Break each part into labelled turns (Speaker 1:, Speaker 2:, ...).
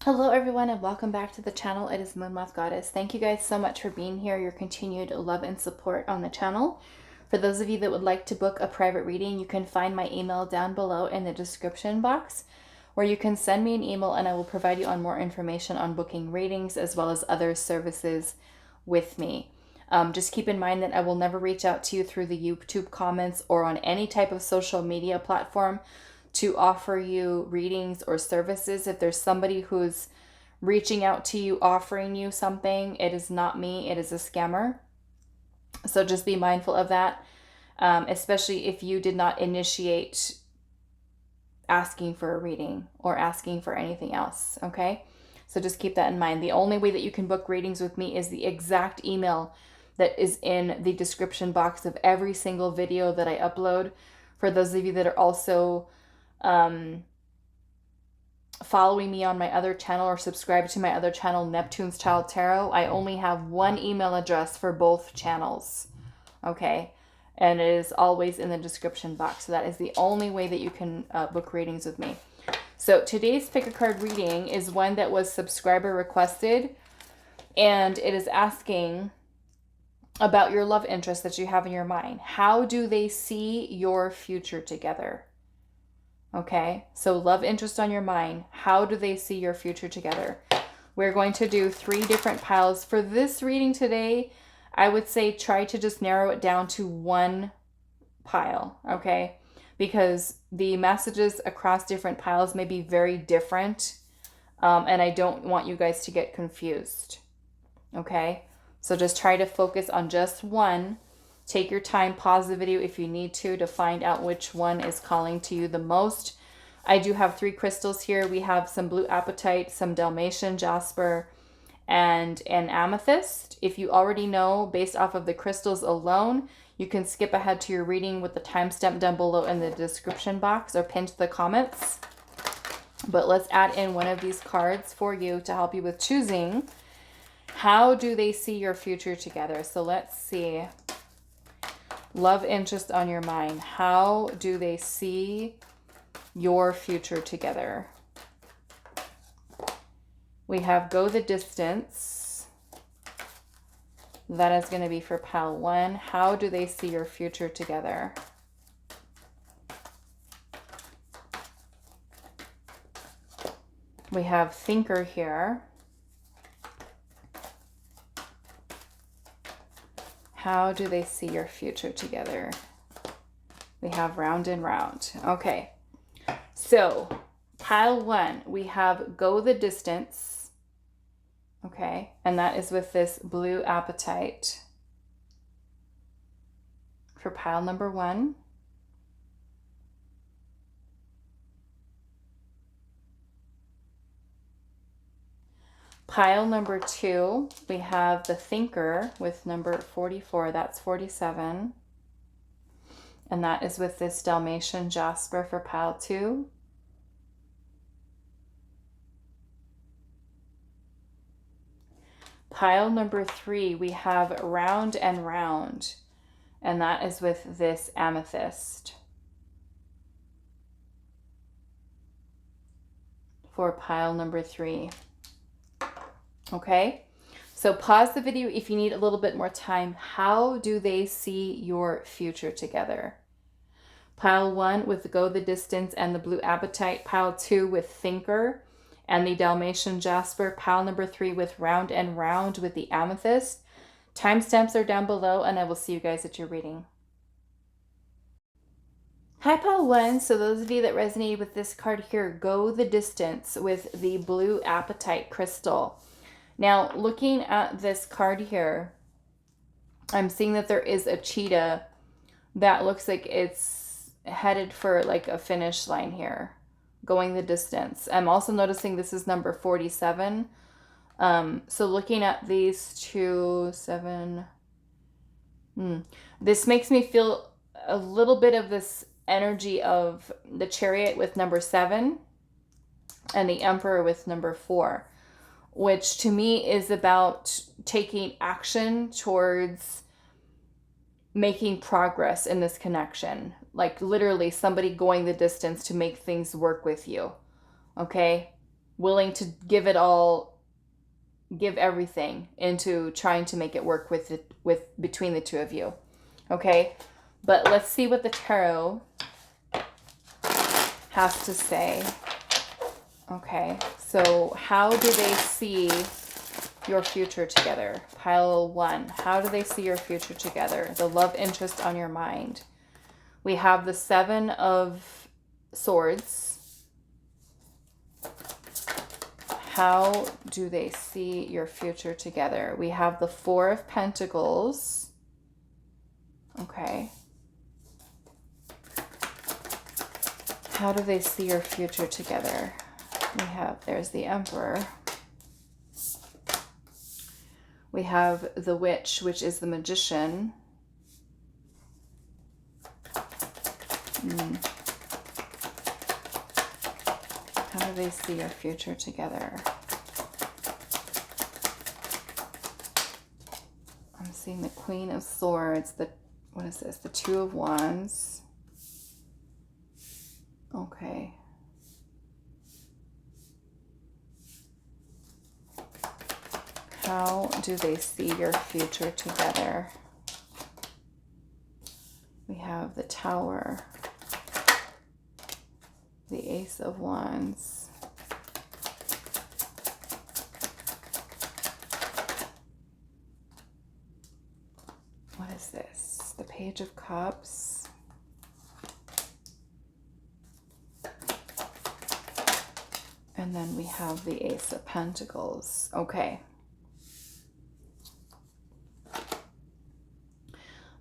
Speaker 1: Hello everyone and welcome back to the channel. It is moonmothgoddess. Thank you guys so much for being here, your continued love and support on the channel. For those of you that would like to book a private reading, you can find my email down below in the description box, where you can send me an email and I will provide you on more information on booking readings as well as other services with me. Just keep in mind that I will never reach out to you through the YouTube comments or on any type of social media platform to offer you readings or services. If there's somebody who's reaching out to you, offering you something, it is not me, it is a scammer. So just be mindful of that, especially if you did not initiate asking for a reading or asking for anything else, okay? So just keep that in mind. The only way that you can book readings with me is the exact email that is in the description box of every single video that I upload. For those of you that are also following me on my other channel or subscribe to my other channel, Neptune's Child Tarot, I only have one email address for both channels, okay? And it is always in the description box. So that is the only way that you can book readings with me. So today's pick a card reading is one that was subscriber requested, and it is asking about your love interest that you have in your mind. How do they see your future together? Okay, so love interest on your mind. How do they see your future together? We're going to do 3 different piles. For this reading today, I would say try to just narrow it down to one pile, okay? Because the messages across different piles may be very different, and I don't want you guys to get confused, okay? So just try to focus on just one. Take your time, pause the video if you need to find out which one is calling to you the most. I do have 3 crystals here. We have some blue apatite, some Dalmatian, Jasper, and an amethyst. If you already know, based off of the crystals alone, you can skip ahead to your reading with the timestamp down below in the description box or pinned to the comments. But let's add in one of these cards for you to help you with choosing. How do they see your future together? So let's see. Love interest on your mind. How do they see your future together? We have go the distance. That is going to be for pile 1. How do they see your future together? We have thinker here. How do they see your future together? We have round and round. Okay. So, pile 1, we have go the distance. Okay. And that is with this blue apatite for pile number 1. Pile number 2, we have the thinker with number 44. That's 47. And that is with this Dalmatian Jasper for pile 2. Pile number 3, we have round and round. And that is with this amethyst for pile number 3. Okay, so pause the video if you need a little bit more time. How do they see your future together? Pile 1 with go the distance and the blue apatite. Pile 2 with thinker and the Dalmatian Jasper. Pile number 3 with round and round with the amethyst. Timestamps are down below, and I will see you guys at your reading. Hi, pile 1. So those of you that resonated with this card here, go the distance with the blue apatite crystal. Now, looking at this card here, I'm seeing that there is a cheetah that looks like it's headed for like a finish line here, going the distance. I'm also noticing this is number 47. So looking at these 2, 7, this makes me feel a little bit of this energy of the Chariot with number 7 and the Emperor with number 4. Which to me is about taking action towards making progress in this connection. Like literally somebody going the distance to make things work with you. Okay? willing to give it all, give everything into trying to make it work with between the two of you. Okay, but let's see what the tarot has to say. Okay, so how do they see your future together? Pile 1. How do they see your future together? The love interest on your mind. We have the 7 of Swords. How do they see your future together? We have the 4 of Pentacles. Okay. How do they see your future together? We have, there's the Emperor. We have the Witch, which is the Magician. How do they see your future together? I'm seeing the Queen of Swords, what is this? The 2 of Wands. Okay. How do they see your future together? We have the Tower, the Ace of Wands, what is this? The Page of Cups, and then we have the Ace of Pentacles. Okay.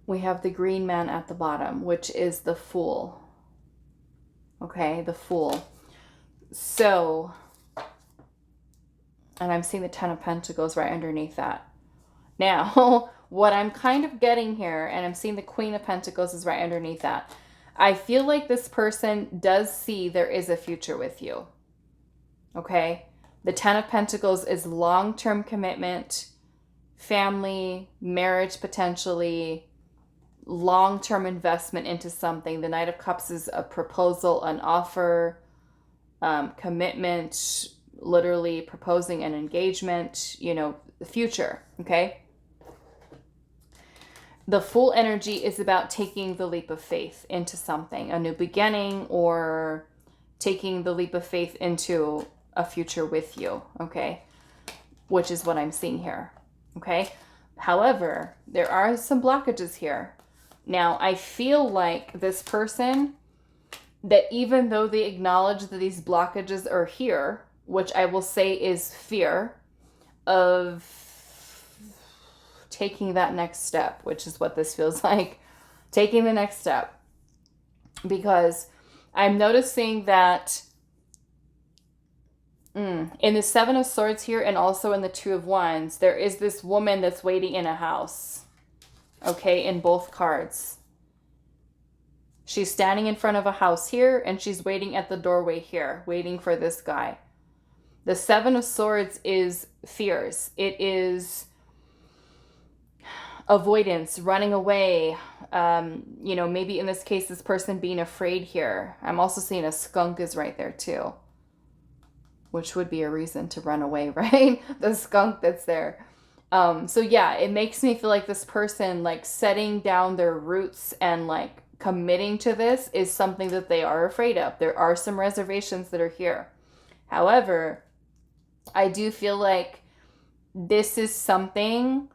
Speaker 1: We have the Green Man at the bottom, which is the Fool. Okay, the Fool. So, and I'm seeing the 10 of Pentacles right underneath that. Now, what I'm kind of getting here, and I'm seeing the Queen of Pentacles is right underneath that. I feel like this person does see there is a future with you. Okay? The 10 of Pentacles is long-term commitment, family, marriage potentially, long-term investment into something. The Knight of Cups is a proposal, an offer, commitment, literally proposing an engagement, you know, the future, okay? The Fool energy is about taking the leap of faith into something, a new beginning, or taking the leap of faith into a future with you, okay? Which is what I'm seeing here, okay? However, there are some blockages here. Now, I feel like this person, that even though they acknowledge that these blockages are here, which I will say is fear of taking that next step, which is what this feels like, taking the next step. Because I'm noticing that in the 7 of Swords here and also in the 2 of Wands, there is this woman that's waiting in a house. Okay, in both cards. She's standing in front of a house here, and she's waiting at the doorway here, waiting for this guy. The 7 of Swords is fears. It is avoidance, running away. You know, maybe in this case, this person being afraid here. I'm also seeing a skunk is right there too, which would be a reason to run away, right? The skunk that's there. So yeah, it makes me feel like this person, like, setting down their roots and like committing to this is something that they are afraid of. There are some reservations that are here. However, I do feel like this is something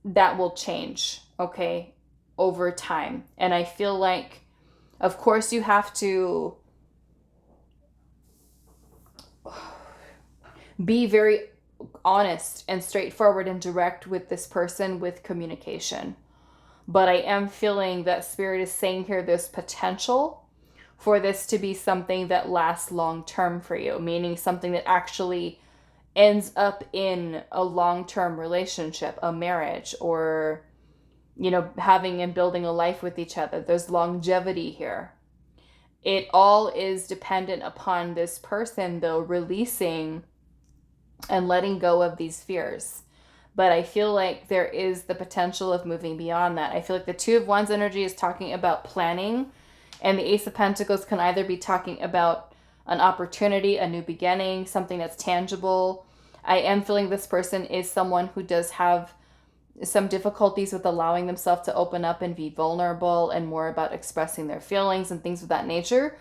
Speaker 1: that will change, okay, over time. And I feel like, of course, you have to be very honest and straightforward and direct with this person with communication. But I am feeling that Spirit is saying here there's potential for this to be something that lasts long term for you, meaning something that actually ends up in a long-term relationship, a marriage, or, you know, having and building a life with each other. There's longevity here. It all is dependent upon this person, though, releasing and letting go of these fears. But I feel like there is the potential of moving beyond that. I feel like the 2 of Wands energy is talking about planning, and the Ace of Pentacles can either be talking about an opportunity, a new beginning, something that's tangible. I am feeling this person is someone who does have some difficulties with allowing themselves to open up and be vulnerable and more about expressing their feelings and things of that nature.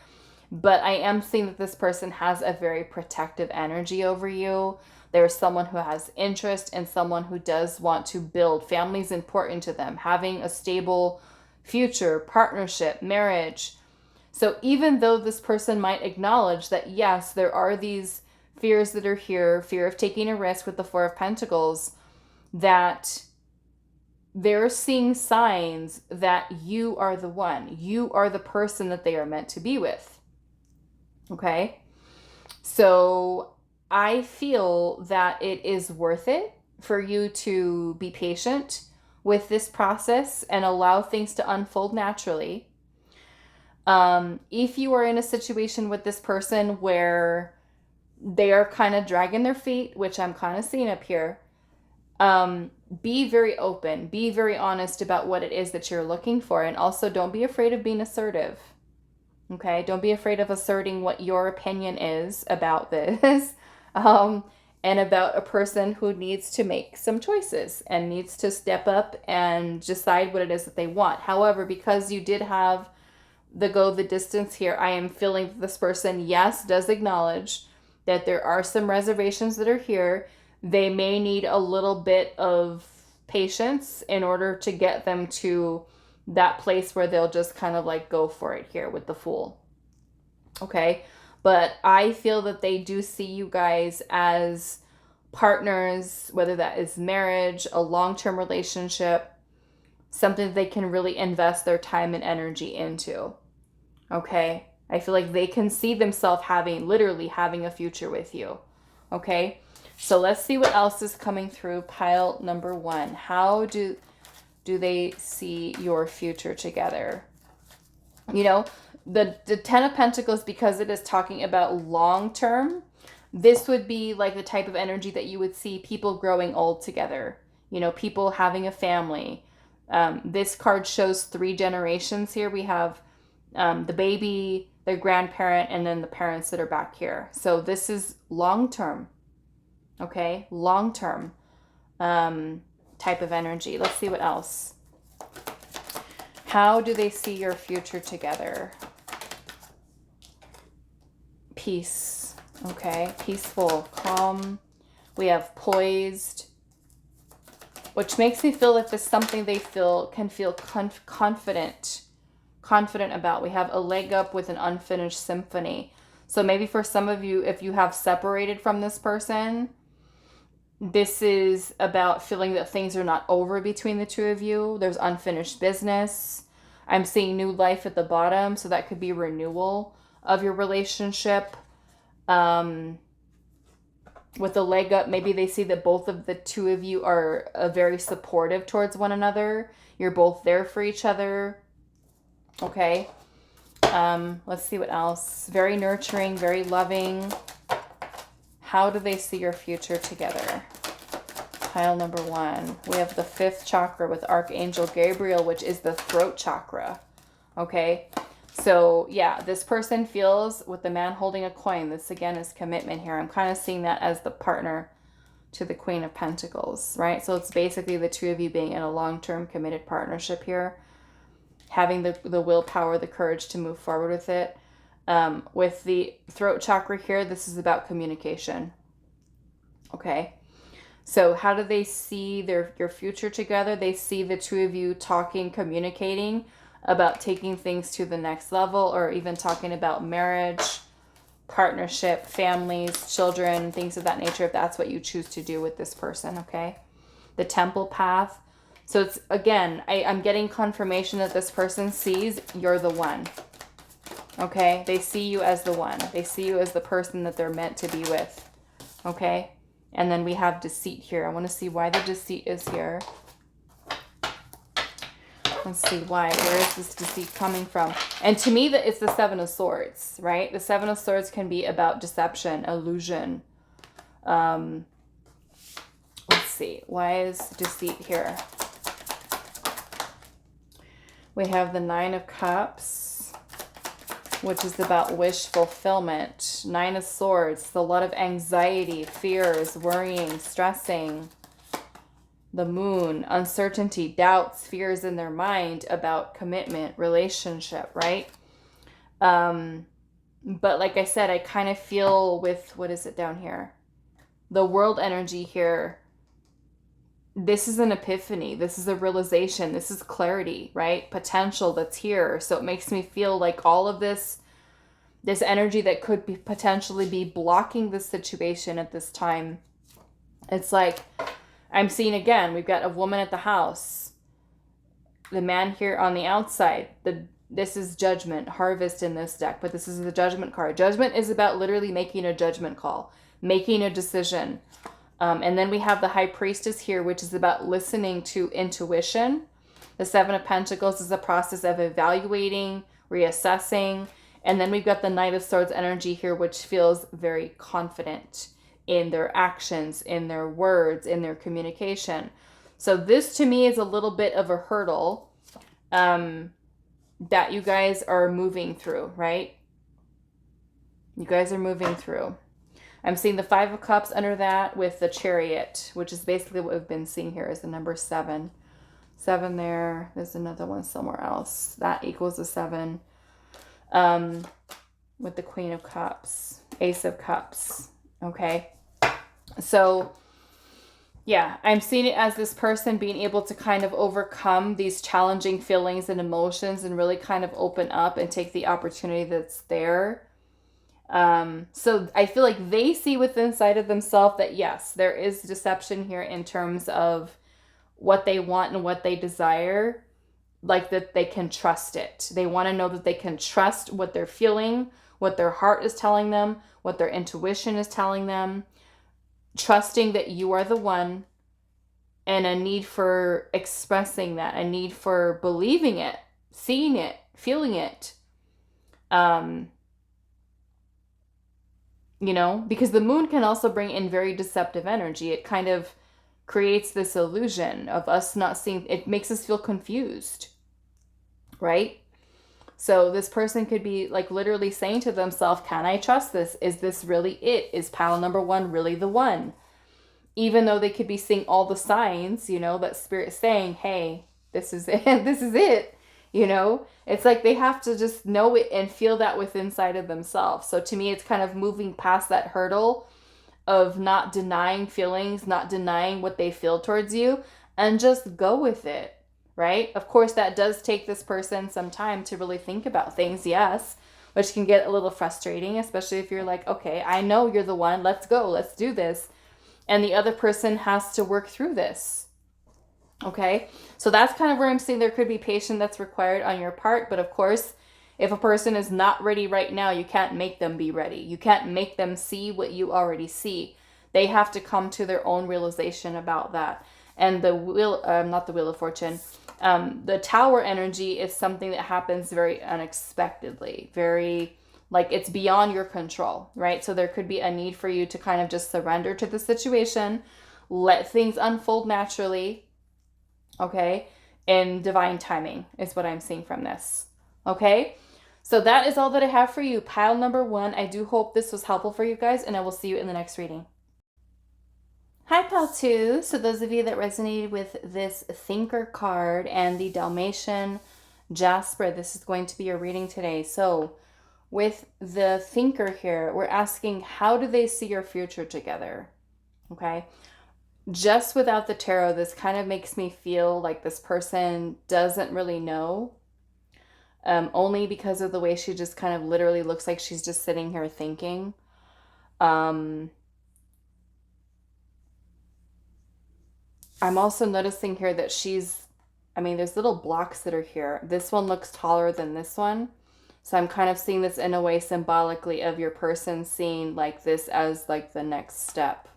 Speaker 1: But I am seeing that this person has a very protective energy over you. There's someone who has interest and someone who does want to build. Family is important to them. Having a stable future, partnership, marriage. So even though this person might acknowledge that, yes, there are these fears that are here, fear of taking a risk with the Four of Pentacles, that they're seeing signs that you are the one. You are the person that they are meant to be with. Okay? So I feel that it is worth it for you to be patient with this process and allow things to unfold naturally. If you are in a situation with this person where they are kind of dragging their feet, which I'm kind of seeing up here, be very open, be very honest about what it is that you're looking for. And also don't be afraid of being assertive. Okay. Don't be afraid of asserting what your opinion is about this. And about a person who needs to make some choices and needs to step up and decide what it is that they want. However, because you did have the distance here, I am feeling that this person, yes, does acknowledge that there are some reservations that are here. They may need a little bit of patience in order to get them to that place where they'll just kind of like go for it here with the Fool. Okay. But I feel that they do see you guys as partners, whether that is marriage, a long-term relationship, something they can really invest their time and energy into. Okay? I feel like they can see themselves literally having a future with you. Okay? So let's see what else is coming through pile number 1. How do they see your future together? You know, the Ten of Pentacles, because it is talking about long term, this would be like the type of energy that you would see people growing old together. You know, people having a family. This card shows 3 generations here. We have the baby, the grandparent, and then the parents that are back here. So this is long term. Okay, long term type of energy. Let's see what else. How do they see your future together? Peace. Okay, peaceful, calm. We have poised, which makes me feel like this is something they can feel confident about. We have a leg up with an unfinished symphony. So maybe for some of you, if you have separated from this person, this is about feeling that things are not over between the two of you. There's unfinished business. I'm seeing new life at the bottom, so that could be renewal of your relationship. With the leg up, maybe they see that both of the two of you are very supportive towards one another. You're both there for each other. Okay. Let's see what else. Very nurturing, very loving. How do they see your future together? Pile number 1. We have the 5th chakra with Archangel Gabriel, which is the throat chakra. Okay. So yeah, this person feels with the man holding a coin. This again is commitment here. I'm kind of seeing that as the partner to the Queen of Pentacles, right? So it's basically the two of you being in a long-term committed partnership here. Having the willpower, the courage to move forward with it. With the throat chakra here, this is about communication. Okay. So how do they see your future together? They see the two of you talking, communicating about taking things to the next level, or even talking about marriage, partnership, families, children, things of that nature, if that's what you choose to do with this person, okay? The Temple path. So it's, again, I'm getting confirmation that this person sees you're the one, okay? They see you as the one. They see you as the person that they're meant to be with, okay? And then we have deceit here. I want to see why the deceit is here. Let's see why. Where is this deceit coming from? And to me, it's the 7 of Swords, right? The 7 of Swords can be about deception, illusion. Let's see. Why is deceit here? We have the 9 of Cups. which is about wish fulfillment. Nine of Swords, a lot of anxiety, fears, worrying, stressing. The Moon, uncertainty, doubts, fears in their mind about commitment, relationship, right? But like I said, I kind of feel with, what is it down here? The World energy here. This is an epiphany. This is a realization. This is clarity, right? Potential that's here. So it makes me feel like all of this energy that could be potentially be blocking this situation at this time. It's like, I'm seeing again, we've got a woman at the house. The man here on the outside. This is Judgment, Harvest in this deck, but this is the Judgment card. Judgment is about literally making a judgment call, making a decision. And then we have the High Priestess here, which is about listening to intuition. The Seven of Pentacles is a process of evaluating, reassessing. And then we've got the Knight of Swords energy here, which feels very confident in their actions, in their words, in their communication. So this to me is a little bit of a hurdle that you guys are moving through, right? You guys are moving through. I'm seeing the Five of Cups under that with the Chariot, which is basically what we've been seeing here is the number 7. 7 there. There's another one somewhere else. That equals a 7. With the Queen of Cups, Ace of Cups. Okay. So, yeah, I'm seeing it as this person being able to kind of overcome these challenging feelings and emotions and really kind of open up and take the opportunity that's there. So I feel like they see within inside of themselves that yes, there is deception here in terms of what they want and what they desire, like that they can trust it. They want to know that they can trust what they're feeling, what their heart is telling them, what their intuition is telling them, trusting that you are the one, and a need for expressing that, a need for believing it, seeing it, feeling it. You know, because the Moon can also bring in very deceptive energy. It kind of creates this illusion of us not seeing, it makes us feel confused, right? So this person could be like literally saying to themselves, can I trust this? Is this really it? Is pile number 1 really the one? Even though they could be seeing all the signs, you know, that spirit saying, hey, this is it, this is it. You know, it's like they have to just know it and feel that within inside of themselves. So to me, it's kind of moving past that hurdle of not denying feelings, not denying what they feel towards you, and just go with it, right? Of course, that does take this person some time to really think about things, yes, which can get a little frustrating, especially if you're like, okay, I know you're the one, let's go, let's do this. And the other person has to work through this. Okay, so that's kind of where I'm seeing there could be patience that's required on your part. But of course, if a person is not ready right now, you can't make them be ready. You can't make them see what you already see. They have to come to their own realization about that. And the wheel, not the Wheel of Fortune, the Tower energy is something that happens very unexpectedly, very like it's beyond your control, right? So there could be a need for you to kind of just surrender to the situation, let things unfold naturally. Okay, in divine timing is what I'm seeing from this. Okay, so that is all that I have for you. Pile number 1. I do hope this was helpful for you guys, and I will see you in the next reading. Hi, pile 2. So those of you that resonated with this Thinker card and the Dalmatian Jasper, this is going to be your reading today. So with the Thinker here, we're asking, how do they see your future together? Okay. Just without the tarot, this kind of makes me feel like this person doesn't really know. Only because of the way she just kind of literally looks like she's just sitting here thinking. I'm also noticing here that there's little blocks that are here. This one looks taller than this one. So I'm kind of seeing this in a way symbolically of your person seeing like this as like the next step.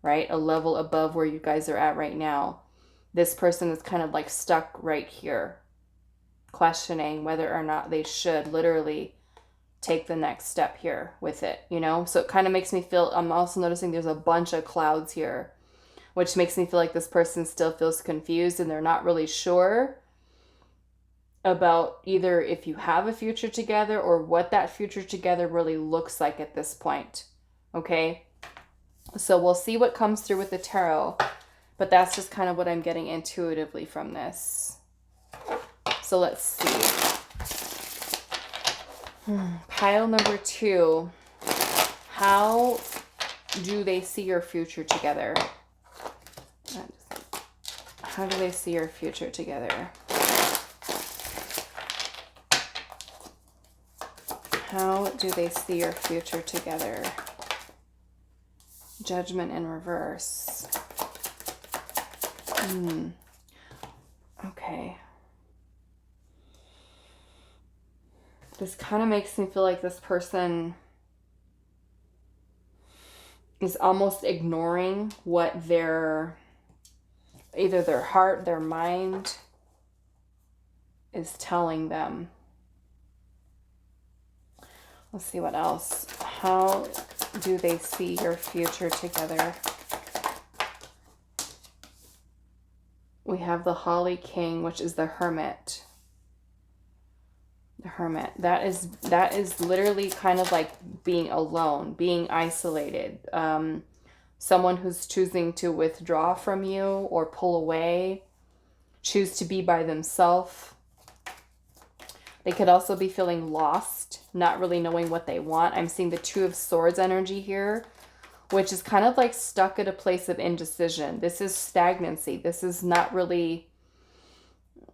Speaker 1: Right? A level above where you guys are at right now. This person is kind of like stuck right here, questioning whether or not they should literally take the next step here with it, you know? So it kind of makes me feel, I'm also noticing there's a bunch of clouds here, which makes me feel like this person still feels confused and they're not really sure about either if you have a future together or what that future together really looks like at this point. Okay? So we'll see what comes through with the tarot, but that's just kind of what I'm getting intuitively from this. So let's see. Pile number 2. How do they see your future together? How do they see your future together? How do they see your future together? Judgment in reverse. Okay. This kind of makes me feel like this person is almost ignoring what either their heart, their mind is telling them. Let's see what else. How do they see your future together? We have the Holly King, which is the Hermit. The Hermit. That is literally kind of like being alone, being isolated. Someone who's choosing to withdraw from you or pull away, choose to be by themselves. They could also be feeling lost, not really knowing what they want. I'm seeing the Two of Swords energy here, which is kind of like stuck at a place of indecision. This is stagnancy. This is not really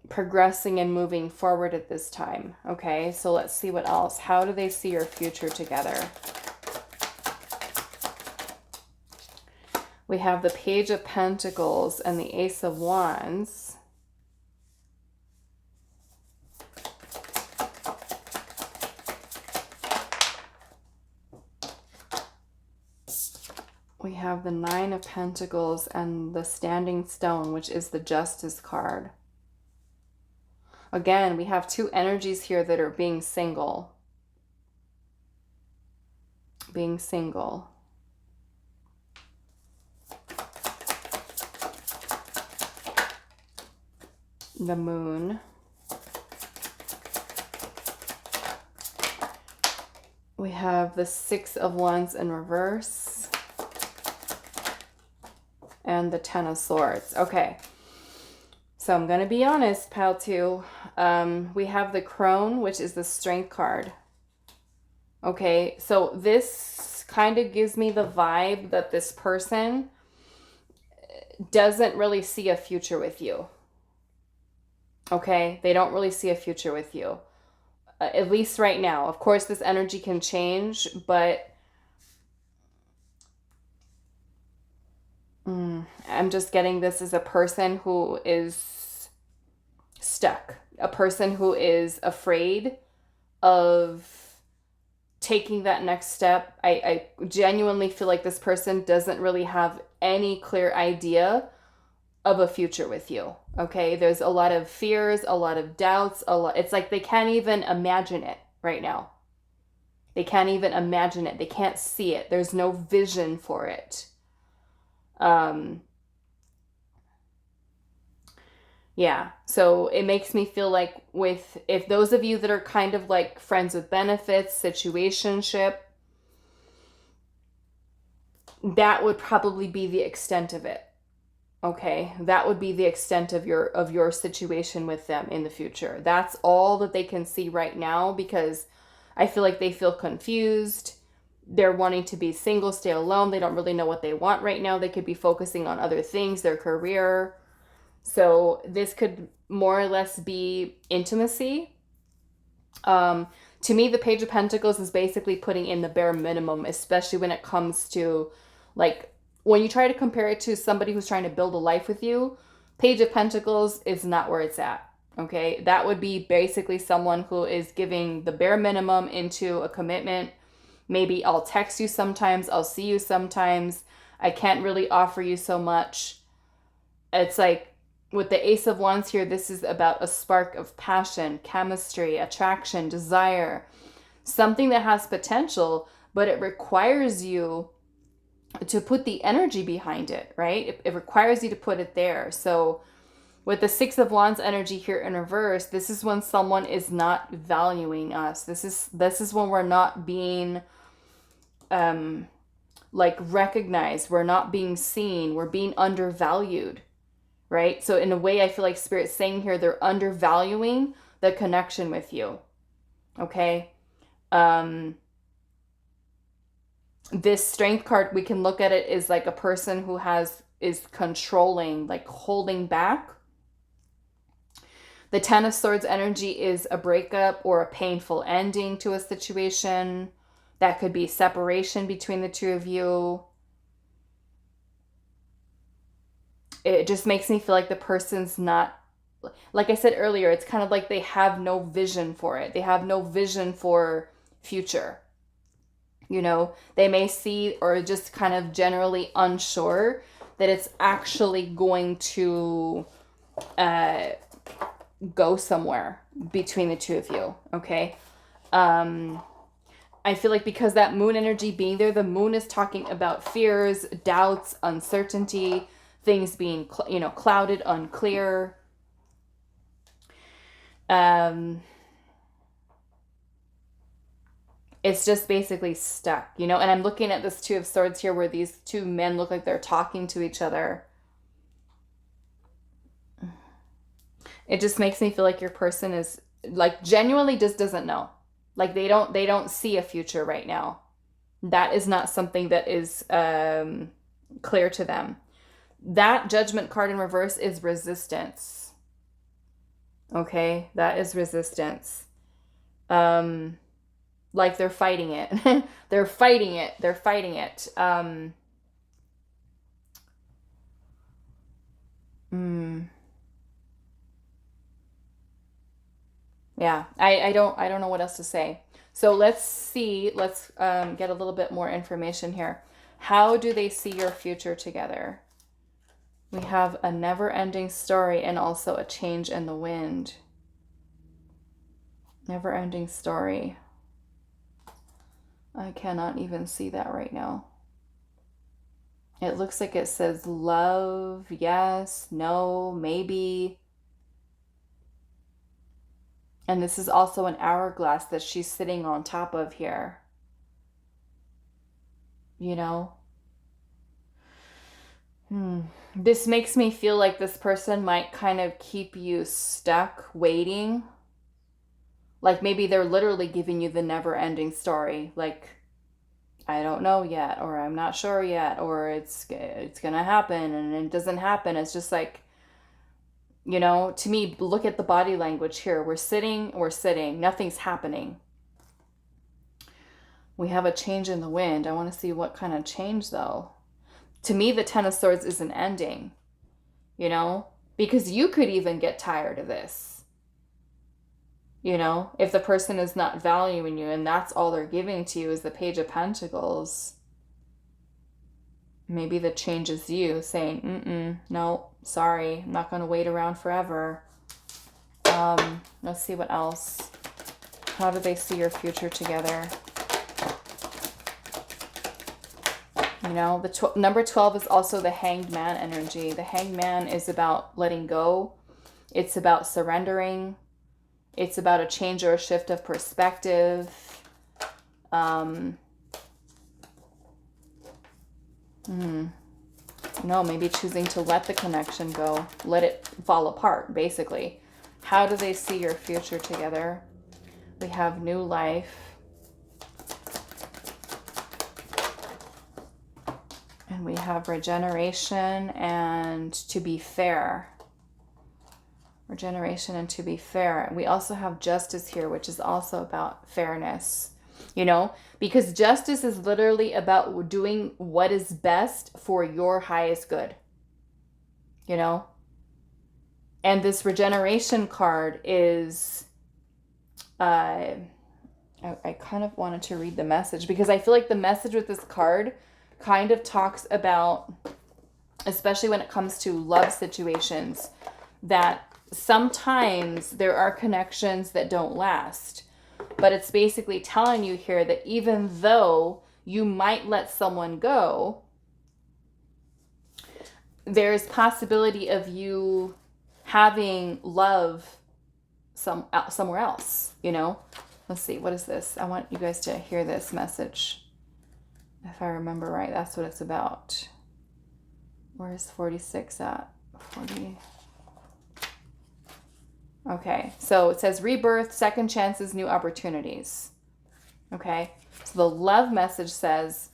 Speaker 1: progressing and moving forward at this time. Okay, so let's see what else. How do they see your future together? We have the Page of Pentacles and the Ace of Wands. We have the Nine of Pentacles and the Standing Stone, which is the Justice card. Again, we have two energies here that are being single. Being single. The Moon. We have the Six of Wands in reverse. And the Ten of Swords. Okay. So I'm going to be honest, pile 2. We have the Crone, which is the Strength card. Okay. So this kind of gives me the vibe that this person doesn't really see a future with you. Okay. They don't really see a future with you. At least right now. Of course, this energy can change, but I'm just getting this as a person who is stuck. A person who is afraid of taking that next step. I genuinely feel like this person doesn't really have any clear idea of a future with you. Okay, there's a lot of fears, a lot of doubts, it's like they can't even imagine it right now. They can't even imagine it. They can't see it. There's no vision for it. Yeah, so it makes me feel like if those of you that are kind of like friends with benefits, situationship, that would probably be the extent of it. Okay, that would be the extent of your situation with them in the future. That's all that they can see right now, because I feel like they feel confused. They're wanting to be single, stay alone. They don't really know what they want right now. They could be focusing on other things, their career. So this could more or less be intimacy. To me, the Page of Pentacles is basically putting in the bare minimum, especially when it comes to, like, when you try to compare it to somebody who's trying to build a life with you, Page of Pentacles is not where it's at. Okay, that would be basically someone who is giving the bare minimum into a commitment. Maybe I'll text you sometimes, I'll see you sometimes, I can't really offer you so much. It's like with the Ace of Wands here, this is about a spark of passion, chemistry, attraction, desire, something that has potential, but it requires you to put the energy behind it, right? It requires you to put it there. So With the Six of Wands energy here in reverse, this is when someone is not valuing us. This is when we're not being like recognized. We're not being seen. We're being undervalued, right? So in a way, I feel like Spirit's saying here they're undervaluing the connection with you. Okay? This Strength card, we can look at it as like a person who is controlling, like holding back. The Ten of Swords energy is a breakup or a painful ending to a situation. That could be separation between the two of you. It just makes me feel like the person's not, like I said earlier, it's kind of like they have no vision for it. They have no vision for future. You know, they may see or just kind of generally unsure that it's actually going to go somewhere between the two of you, okay? I feel like because that moon energy being there, the moon is talking about fears, doubts, uncertainty, things being, clouded, unclear. It's just basically stuck, and I'm looking at this Two of Swords here where these two men look like they're talking to each other. It just makes me feel like your person is like genuinely just doesn't know. Like they don't see a future right now. That is not something that is clear to them. That Judgment card in reverse is resistance. Okay, that is resistance. Like they're fighting it. They're fighting it. They're fighting it. Yeah, I don't know what else to say. So let's see, let's get a little bit more information here. How do they see your future together? We have a never-ending story and also a change in the wind. Never-ending story. I cannot even see that right now. It looks like it says love, yes, no, maybe. And this is also an hourglass that she's sitting on top of here. This makes me feel like this person might kind of keep you stuck waiting. Like maybe they're literally giving you the never-ending story. Like, I don't know yet, or I'm not sure yet, or it's gonna happen and it doesn't happen. It's just like, to me, look at the body language here. We're sitting, nothing's happening. We have a change in the wind. I want to see what kind of change though. To me, the Ten of Swords is an ending, because you could even get tired of this. If the person is not valuing you and that's all they're giving to you is the Page of Pentacles. Maybe the change is you saying, no, sorry, I'm not going to wait around forever. Let's see what else. How do they see your future together? The number 12 is also the Hanged Man energy. The Hanged Man is about letting go. It's about surrendering. It's about a change or a shift of perspective. Maybe choosing to let the connection go. Let it fall apart, basically. How do they see your future together? We have new life. And we have regeneration and to be fair. Regeneration and to be fair. We also have justice here, which is also about fairness. Because justice is literally about doing what is best for your highest good. And this regeneration card is, I kind of wanted to read the message because I feel like the message with this card kind of talks about, especially when it comes to love situations, that sometimes there are connections that don't last. But it's basically telling you here that even though you might let someone go, there's possibility of you having love somewhere else, you know? Let's see, what is this? I want you guys to hear this message. If I remember right, that's what it's about. Where's 46 at? 40. Okay, so it says rebirth, second chances, new opportunities. Okay, so the love message says,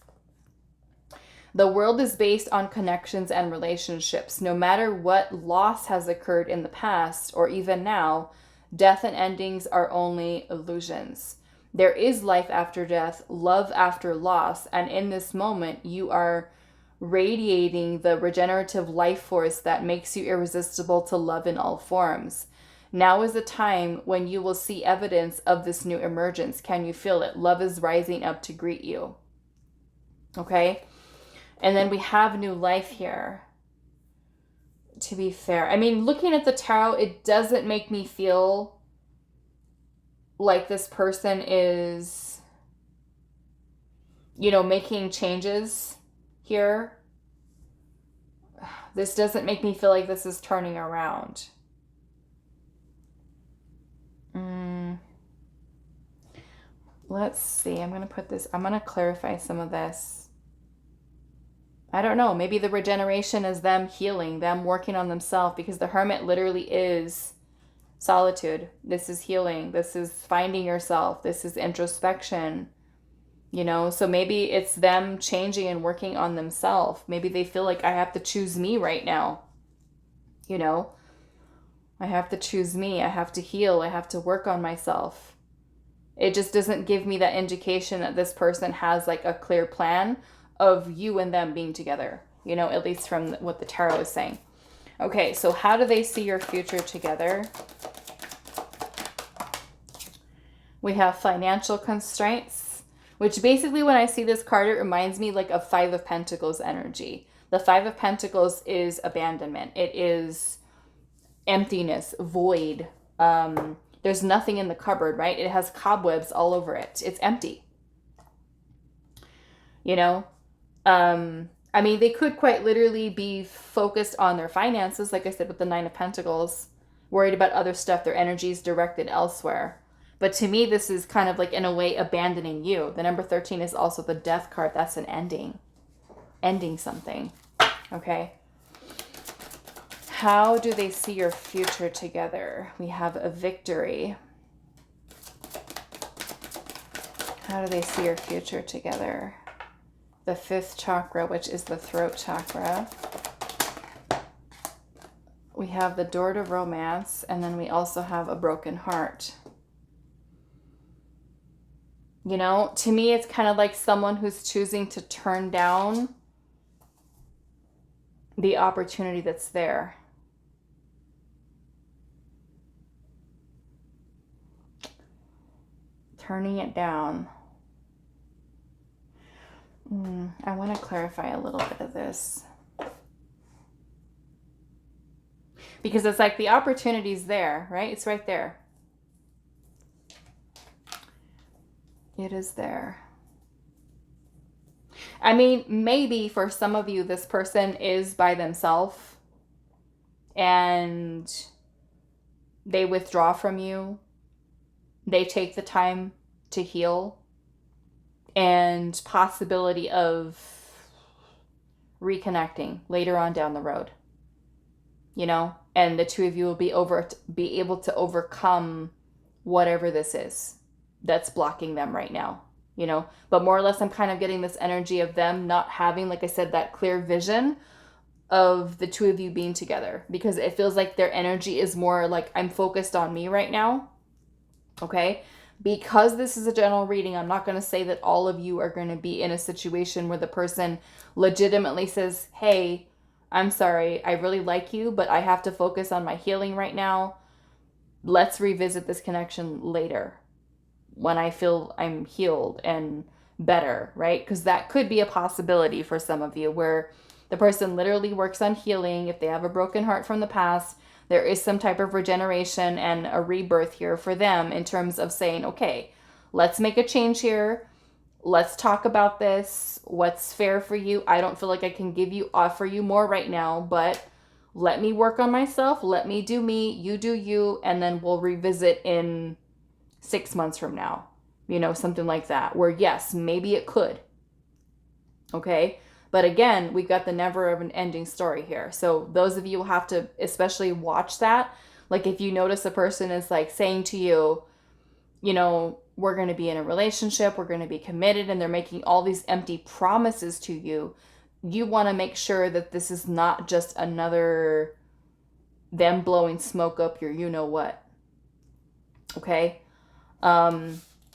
Speaker 1: the world is based on connections and relationships. No matter what loss has occurred in the past or even now, death and endings are only illusions. There is life after death, love after loss, and in this moment, you are radiating the regenerative life force that makes you irresistible to love in all forms. Now is the time when you will see evidence of this new emergence. Can you feel it? Love is rising up to greet you. Okay? And then we have new life here. To be fair, I mean, looking at the tarot, it doesn't make me feel like this person is, you know, making changes here. This doesn't make me feel like this is turning around. Let's see. I'm going to clarify some of this. I don't know. Maybe the regeneration is them healing, them working on themselves, because the Hermit literally is solitude. This is healing. This is finding yourself. This is introspection. You know, so maybe it's them changing and working on themselves. Maybe they feel like, I have to choose me right now. You know, I have to choose me. I have to heal. I have to work on myself. It just doesn't give me that indication that this person has like a clear plan of you and them being together, you know, at least from what the tarot is saying. Okay, so how do they see your future together? We have financial constraints, which basically when I see this card, it reminds me like of Five of Pentacles energy. The Five of Pentacles is abandonment. It is emptiness, void. There's nothing in the cupboard, right? It has cobwebs all over it. It's empty. You know? I mean, they could quite literally be focused on their finances, like I said, with the Nine of Pentacles, worried about other stuff, their energy is directed elsewhere. But to me, this is kind of like, in a way, abandoning you. The number 13 is also the Death card. That's an ending. Ending something. Okay? How do they see your future together? We have a victory. How do they see your future together? The fifth chakra, which is the throat chakra. We have the door to romance, and then we also have a broken heart. You know, to me, it's kind of like someone who's choosing to turn down the opportunity that's there. Turning it down. I want to clarify a little bit of this. Because it's like the opportunity's there, right? It's right there. It is there. I mean, maybe for some of you, this person is by themselves and they withdraw from you. They take the time to heal, and possibility of reconnecting later on down the road, you know, and the two of you will be able to overcome whatever this is that's blocking them right now, you know. But more or less, I'm kind of getting this energy of them not having, like I said, that clear vision of the two of you being together, because it feels like their energy is more like, I'm focused on me right now. Okay. Because this is a general reading, I'm not going to say that all of you are going to be in a situation where the person legitimately says, hey, I'm sorry, I really like you, but I have to focus on my healing right now. Let's revisit this connection later when I feel I'm healed and better, right? Because that could be a possibility for some of you, where the person literally works on healing. If they have a broken heart from the past, there is some type of regeneration and a rebirth here for them in terms of saying, okay, let's make a change here. Let's talk about this. What's fair for you? I don't feel like I can offer you more right now, but let me work on myself, let me do me, you do you, and then we'll revisit in 6 months from now. You know, something like that, where yes, maybe it could. Okay. But again, we got the never of an ending story here. So those of you will have to especially watch that. Like if you notice a person is like saying to you, you know, we're going to be in a relationship, we're going to be committed, and they're making all these empty promises to you, you want to make sure that this is not just another them blowing smoke up your you know what. Okay?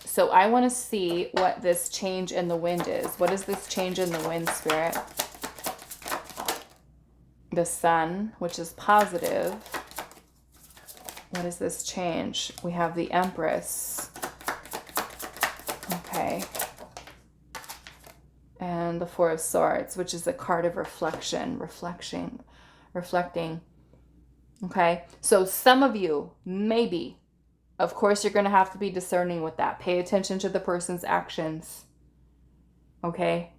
Speaker 1: So I want to see what this change in the wind is. What is this change in the wind, Spirit? The Sun, which is positive. What is this change? We have the Empress. Okay. And the Four of Swords, which is the card of reflecting. Okay. So some of you, maybe, of course, you're going to have to be discerning with that. Pay attention to the person's actions. Okay?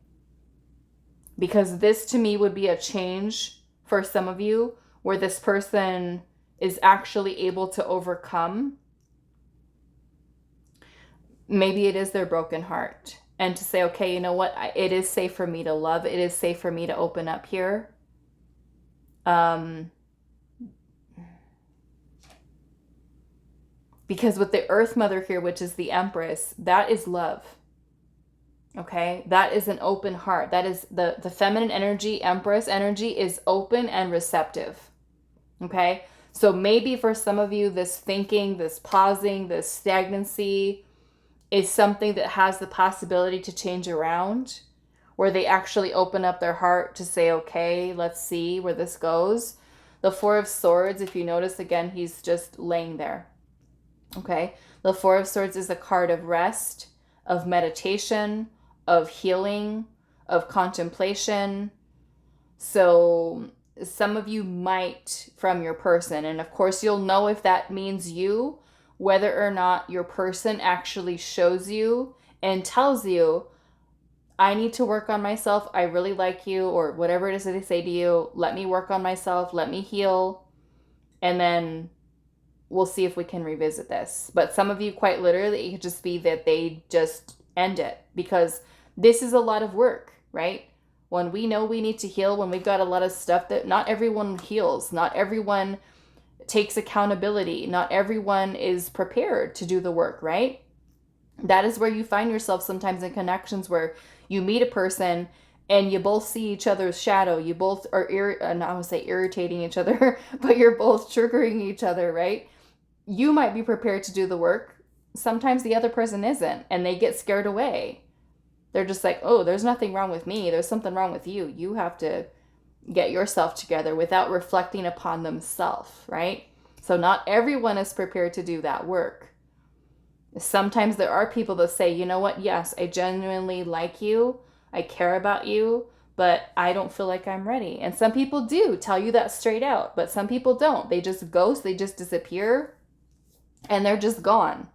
Speaker 1: Because this to me would be a change for some of you where this person is actually able to overcome. Maybe it is their broken heart. And to say, okay, you know what? It is safe for me to love. It is safe for me to open up here. Because with the Earth Mother here, which is the Empress, that is love. Okay? That is an open heart. That is the feminine energy, Empress energy is open and receptive. Okay? So maybe for some of you, this thinking, this pausing, this stagnancy is something that has the possibility to change around, where they actually open up their heart to say, okay, let's see where this goes. The Four of Swords, if you notice, again, he's just laying there. Okay, the Four of Swords is a card of rest, of meditation, of healing, of contemplation. So some of you might from your person, and of course you'll know if that means you, whether or not your person actually shows you and tells you, I need to work on myself, I really like you, or whatever it is that they say to you, let me work on myself, let me heal, and then we'll see if we can revisit this. But some of you, quite literally, it could just be that they just end it, because this is a lot of work, right? When we know we need to heal, when we've got a lot of stuff that not everyone heals, not everyone takes accountability, not everyone is prepared to do the work, right? That is where you find yourself sometimes in connections where you meet a person and you both see each other's shadow. You both are, I would say irritating each other, but you're both triggering each other, right? You might be prepared to do the work. Sometimes the other person isn't, and they get scared away. They're just like, oh, there's nothing wrong with me. There's something wrong with you. You have to get yourself together without reflecting upon themselves, right? So not everyone is prepared to do that work. Sometimes there are people that say, you know what? Yes, I genuinely like you. I care about you, but I don't feel like I'm ready. And some people do tell you that straight out, but some people don't. They just ghost, they just disappear, and they're just gone,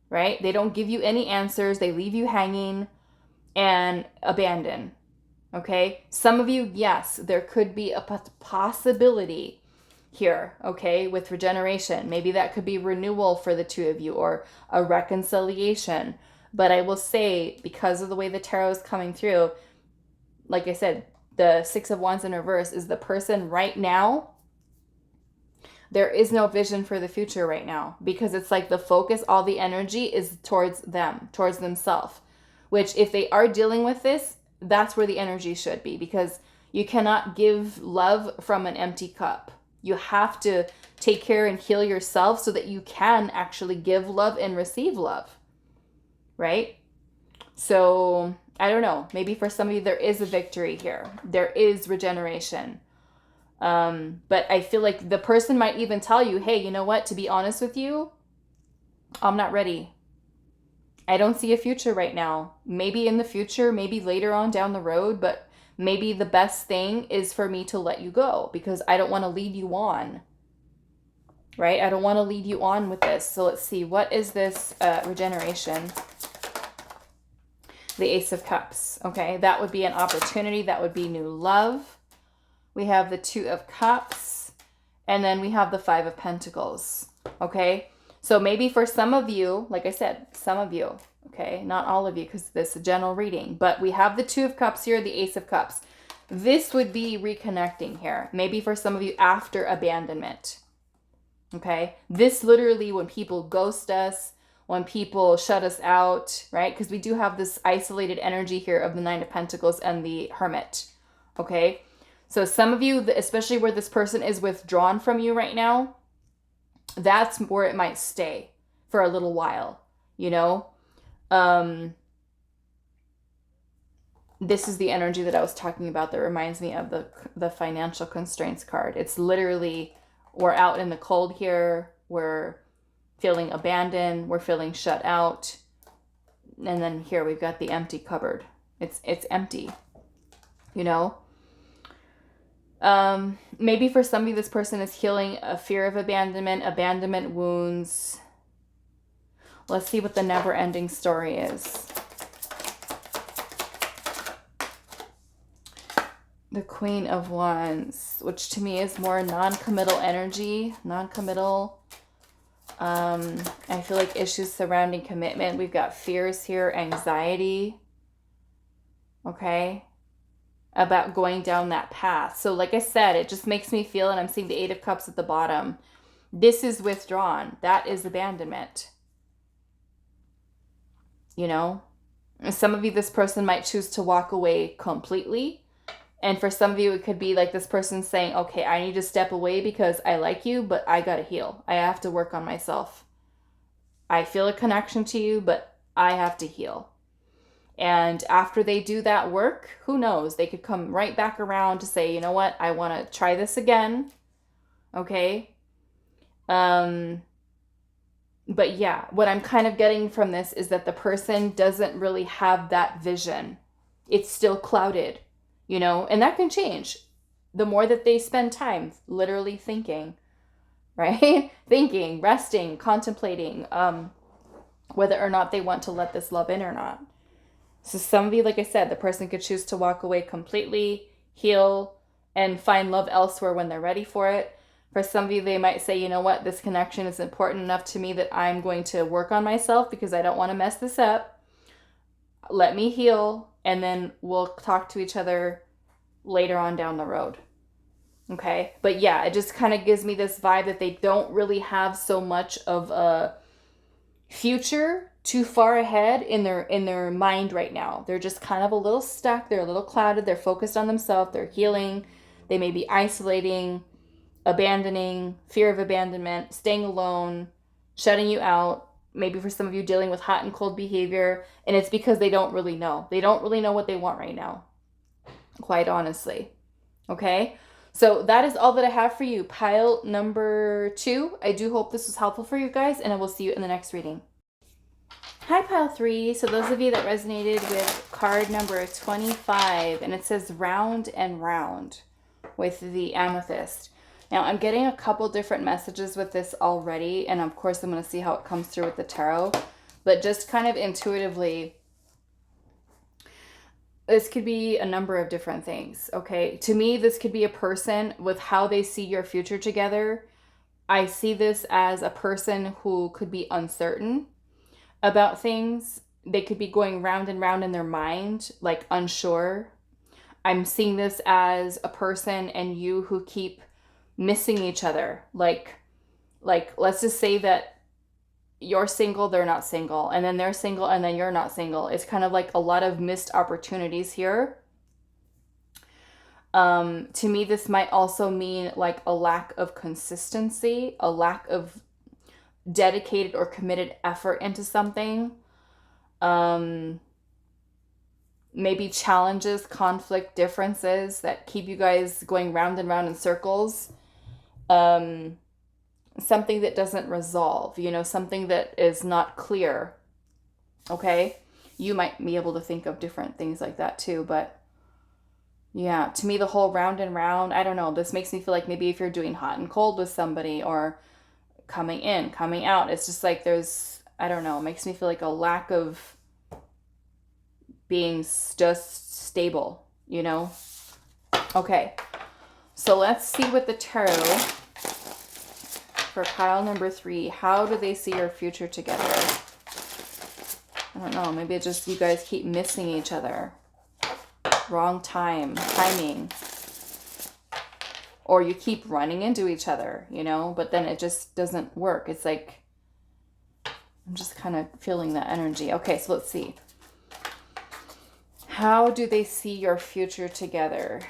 Speaker 1: right? They don't give you any answers. They leave you hanging and abandon, okay? Some of you, yes, there could be a possibility here, okay, with regeneration. Maybe that could be renewal for the two of you, or a reconciliation. But I will say, because of the way the tarot is coming through, like I said, the Six of Wands in reverse is the person right now. There is no vision for the future right now, because it's like the focus, all the energy is towards them, towards themselves, which if they are dealing with this, that's where the energy should be, because you cannot give love from an empty cup. You have to take care and heal yourself so that you can actually give love and receive love, right? So I don't know, maybe for some of you there is a victory here. There is regeneration. But I feel like the person might even tell you, hey, you know what, to be honest with you, I'm not ready. I don't see a future right now. Maybe in the future, maybe later on down the road, but maybe the best thing is for me to let you go, because I don't want to lead you on, right? I don't want to lead you on with this. So let's see, what is this regeneration? The Ace of Cups, okay? That would be an opportunity. That would be new love. we have the Two of Cups, and then we have the Five of Pentacles, okay? So maybe for some of you, like I said, some of you, okay? Not all of you, because this is a general reading, but we have the Two of Cups here, the Ace of Cups. This would be reconnecting here. Maybe for some of you after abandonment, okay? This literally when people ghost us, when people shut us out, right? Because we do have this isolated energy here of the Nine of Pentacles and the Hermit, okay? So some of you, especially where this person is withdrawn from you right now, that's where it might stay for a little while, you know? This is the energy that I was talking about that reminds me of the financial constraints card. It's literally, we're out in the cold here, we're feeling abandoned, we're feeling shut out. And then here we've got the empty cupboard. It's empty, you know? Maybe for some of you, this person is healing a fear of abandonment wounds. Let's see what the never-ending story is. The Queen of Wands, which to me is more non-committal energy, non-committal. I feel like issues surrounding commitment. We've got fears here, anxiety, okay, about going down that path. So like I said, it just makes me feel, and I'm seeing the Eight of Cups at the bottom, this is withdrawn. That is abandonment. You know, some of you, this person might choose to walk away completely. And for some of you, it could be like this person saying, okay, I need to step away because I like you, but I got to heal. I have to work on myself. I feel a connection to you, but I have to heal. And after they do that work, who knows? They could come right back around to say, you know what? I want to try this again. Okay. But yeah, what I'm kind of getting from this is that the person doesn't really have that vision. It's still clouded, you know, and that can change the more that they spend time literally thinking, right? Thinking, resting, contemplating, whether or not they want to let this love in or not. So some of you, like I said, the person could choose to walk away completely, heal, and find love elsewhere when they're ready for it. For some of you, they might say, you know what, this connection is important enough to me that I'm going to work on myself because I don't want to mess this up. Let me heal, and then we'll talk to each other later on down the road. Okay? But yeah, it just kind of gives me this vibe that they don't really have so much of a future too far ahead in their mind right now. They're just kind of a little stuck. They're a little clouded. They're focused on themselves. They're healing. They may be isolating, abandoning, fear of abandonment, staying alone, shutting you out. Maybe for some of you dealing with hot and cold behavior. And it's because they don't really know. They don't really know what they want right now. Quite honestly. Okay? So that is all that I have for you. Pile number 2. I do hope this was helpful for you guys, and I will see you in the next reading. Hi, pile 3. So those of you that resonated with card number 25, and it says round and round with the amethyst. Now, I'm getting a couple different messages with this already, and of course, I'm going to see how it comes through with the tarot. But just kind of intuitively, this could be a number of different things, okay? To me, this could be a person with how they see your future together. I see this as a person who could be uncertain about things. They could be going round and round in their mind, like unsure. I'm seeing this as a person and you who keep missing each other. Like let's just say that you're single, they're not single, and then they're single and then you're not single. It's kind of like a lot of missed opportunities here. To me, this might also mean like a lack of consistency, a lack of dedicated or committed effort into something. Maybe challenges, conflict, differences that keep you guys going round and round in circles. Something that doesn't resolve, you know, something that is not clear. Okay? You might be able to think of different things like that too, but yeah, to me, the whole round and round, I don't know, this makes me feel like maybe if you're doing hot and cold with somebody or coming in, coming out, it's just like there's, I don't know, it makes me feel like a lack of being just stable, you know? Okay. So let's see what the tarot for pile number 3. How do they see your future together? I don't know. Maybe it's just you guys keep missing each other. Wrong timing. Or you keep running into each other, you know, but then it just doesn't work. It's like, I'm just kind of feeling that energy. Okay, so let's see. How do they see your future together?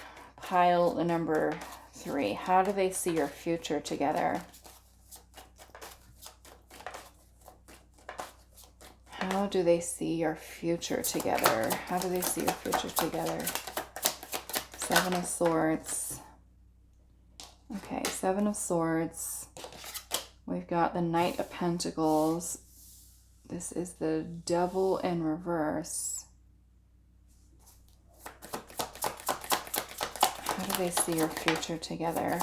Speaker 1: Pile number 3. How do they see your future together? How do they see your future together? How do they see your future together? 7 of Swords. Okay, 7 of Swords. We've got the Knight of Pentacles. This is the Devil in reverse. How do they see your future together?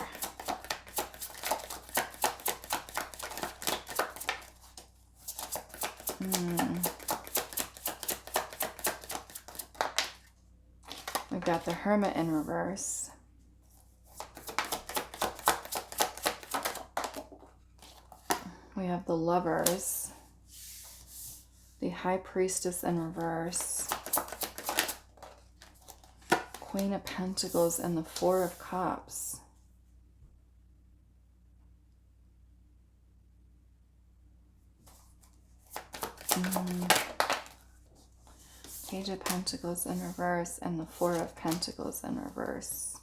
Speaker 1: We've got the Hermit in reverse. We have the Lovers. The High Priestess in reverse. Queen of Pentacles and the 4 of Cups. Page of Pentacles in reverse and the 4 of Pentacles in reverse.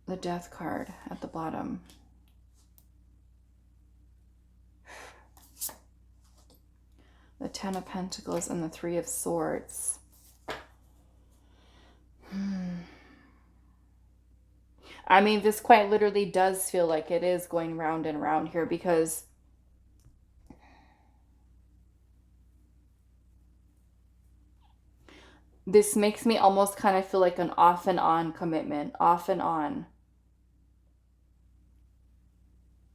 Speaker 1: The Death card at the bottom. The 10 of Pentacles and the 3 of Swords. I mean, this quite literally does feel like it is going round and round here, because this makes me almost kind of feel like an off and on commitment, off and on.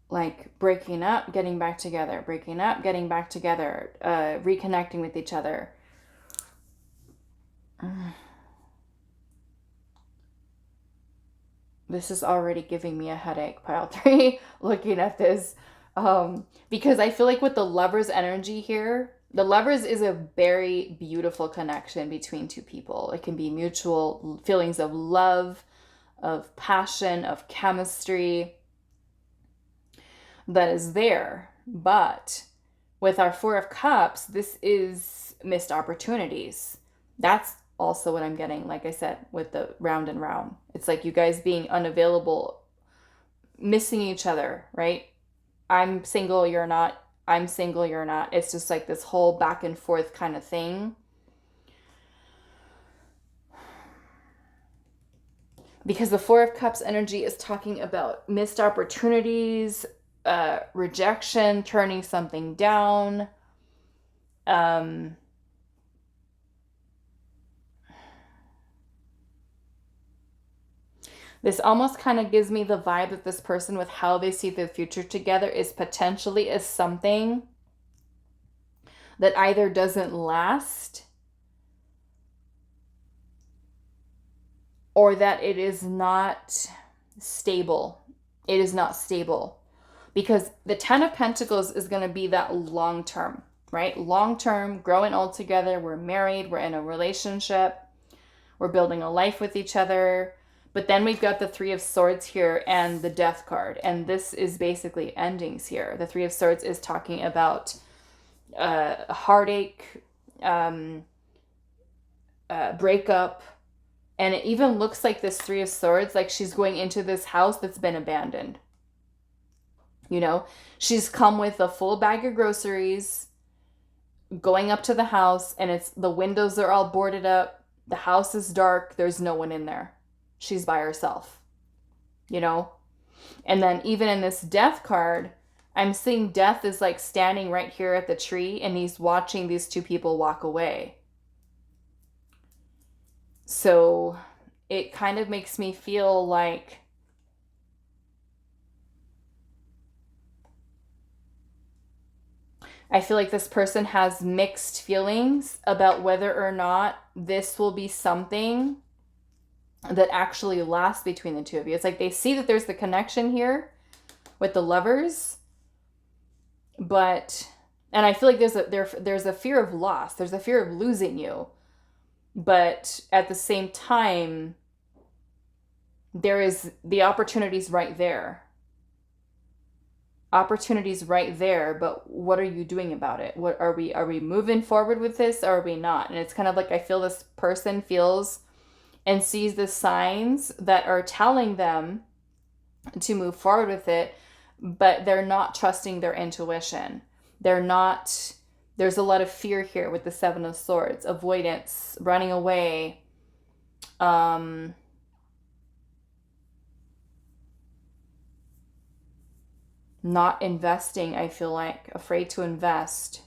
Speaker 1: Like breaking up, getting back together, breaking up, getting back together, reconnecting with each other. This is already giving me a headache, pile 3, looking at this. Because I feel like with the Lovers energy here, the Lovers is a very beautiful connection between two people. It can be mutual feelings of love, of passion, of chemistry that is there. But with our 4 of Cups, this is missed opportunities. That's also what I'm getting, like I said, with the round and round. It's like you guys being unavailable, missing each other, right? I'm single, you're not. I'm single, you're not. It's just like this whole back and forth kind of thing. Because the 4 of Cups energy is talking about missed opportunities, rejection, turning something down. This almost kind of gives me the vibe that this person, with how they see the future together, is potentially is something that either doesn't last or that it is not stable. It is not stable. Because the 10 of Pentacles is going to be that long term, right? Long term, growing old together. We're married. We're in a relationship. We're building a life with each other. But then we've got the 3 of Swords here and the Death card. And this is basically endings here. The 3 of Swords is talking about heartache, breakup. And it even looks like this 3 of Swords, like she's going into this house that's been abandoned. You know, she's come with a full bag of groceries, going up to the house, and the windows are all boarded up. The house is dark. There's no one in there. She's by herself, you know? And then even in this Death card, I'm seeing Death is like standing right here at the tree, and he's watching these two people walk away. So it kind of makes me feel like I feel like this person has mixed feelings about whether or not this will be something that actually lasts between the two of you. It's like they see that there's the connection here with the Lovers, but, and I feel like there's a fear of loss. There's a fear of losing you. But at the same time, there is the opportunities right there. Opportunities right there, but what are you doing about it? What are we moving forward with this, or are we not? And it's kind of like I feel this person feels and sees the signs that are telling them to move forward with it, but they're not trusting their intuition. They're not, there's a lot of fear here with the Seven of Swords, avoidance, running away, not investing, I feel like, afraid to invest.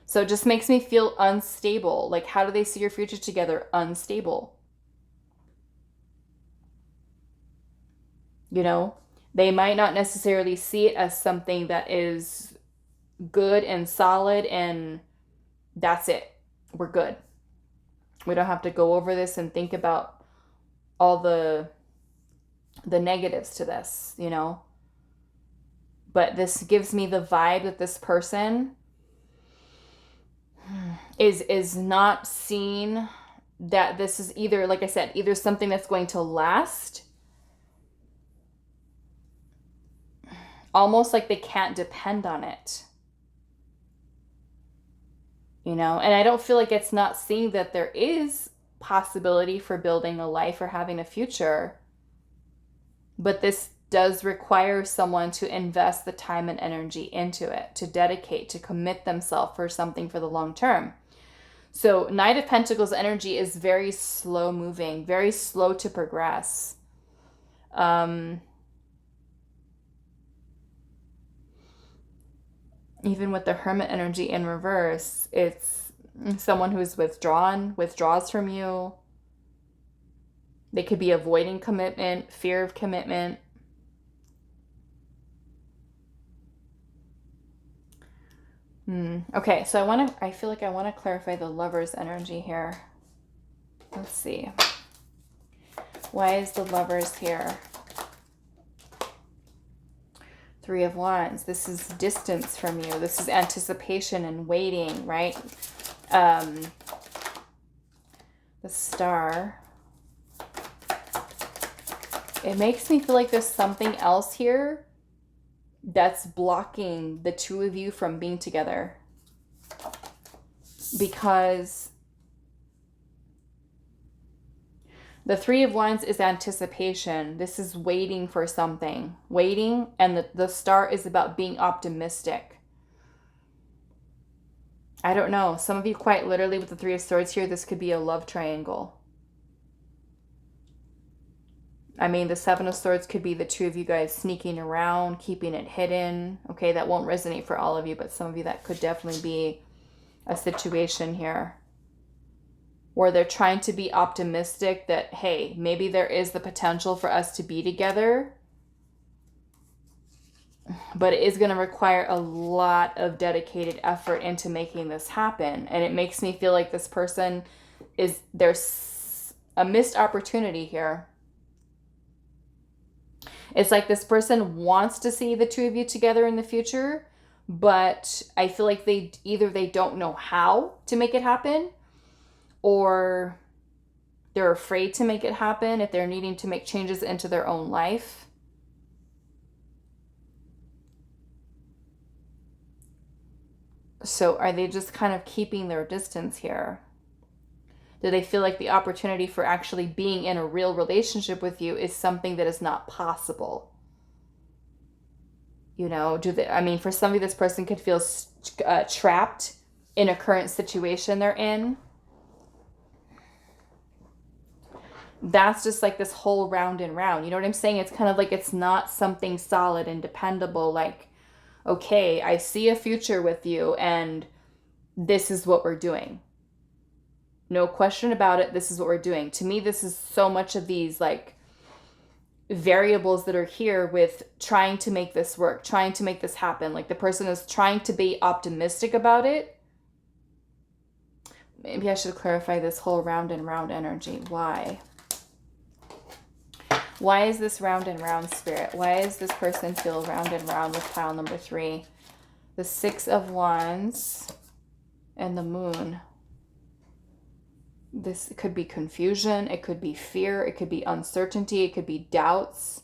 Speaker 1: So it just makes me feel unstable. Like, how do they see your future together? Unstable. You know, they might not necessarily see it as something that is good and solid and that's it. We're good. We don't have to go over this and think about all the negatives to this, you know. But this gives me the vibe that this person is not seeing that this is either, like I said, either something that's going to last, almost like they can't depend on it. You know, and I don't feel like it's not seeing that there is possibility for building a life or having a future. But this does require someone to invest the time and energy into it, to dedicate, to commit themselves for something for the long term. So Knight of Pentacles energy is very slow moving, very slow to progress. Even with the Hermit energy in reverse, it's someone who's withdraws from you. They could be avoiding commitment, fear of commitment. Okay, so I feel like I want to clarify the Lover's energy here. Let's see. Why is the Lovers here? Three of Wands. This is distance from you. This is anticipation and waiting, right? The Star. It makes me feel like there's something else here that's blocking the two of you from being together. Because the Three of Wands is anticipation. This is waiting for something. Waiting, and the Star is about being optimistic. I don't know. Some of you quite literally with the Three of Swords here, this could be a love triangle. I mean, the Seven of Swords could be the two of you guys sneaking around, keeping it hidden. Okay, that won't resonate for all of you, but some of you that could definitely be a situation here. Where they're trying to be optimistic that, hey, maybe there is the potential for us to be together. But it is going to require a lot of dedicated effort into making this happen. And it makes me feel like this person there's a missed opportunity here. It's like this person wants to see the two of you together in the future, but I feel like they don't know how to make it happen, or they're afraid to make it happen if they're needing to make changes into their own life. So are they just kind of keeping their distance here? Do they feel like the opportunity for actually being in a real relationship with you is something that is not possible? You know, I mean, for some of you, this person could feel trapped in a current situation they're in. That's just like this whole round and round. You know what I'm saying? It's kind of like it's not something solid and dependable. Like, okay, I see a future with you and this is what we're doing. No question about it. This is what we're doing. To me, this is so much of these like variables that are here with trying to make this work, trying to make this happen. Like the person is trying to be optimistic about it. Maybe I should clarify this whole round and round energy. Why? Why is this round and round, Spirit? Why does this person feel round and round with pile number 3? The 6 of Wands and the Moon. This could be confusion. It could be fear. It could be uncertainty. It could be doubts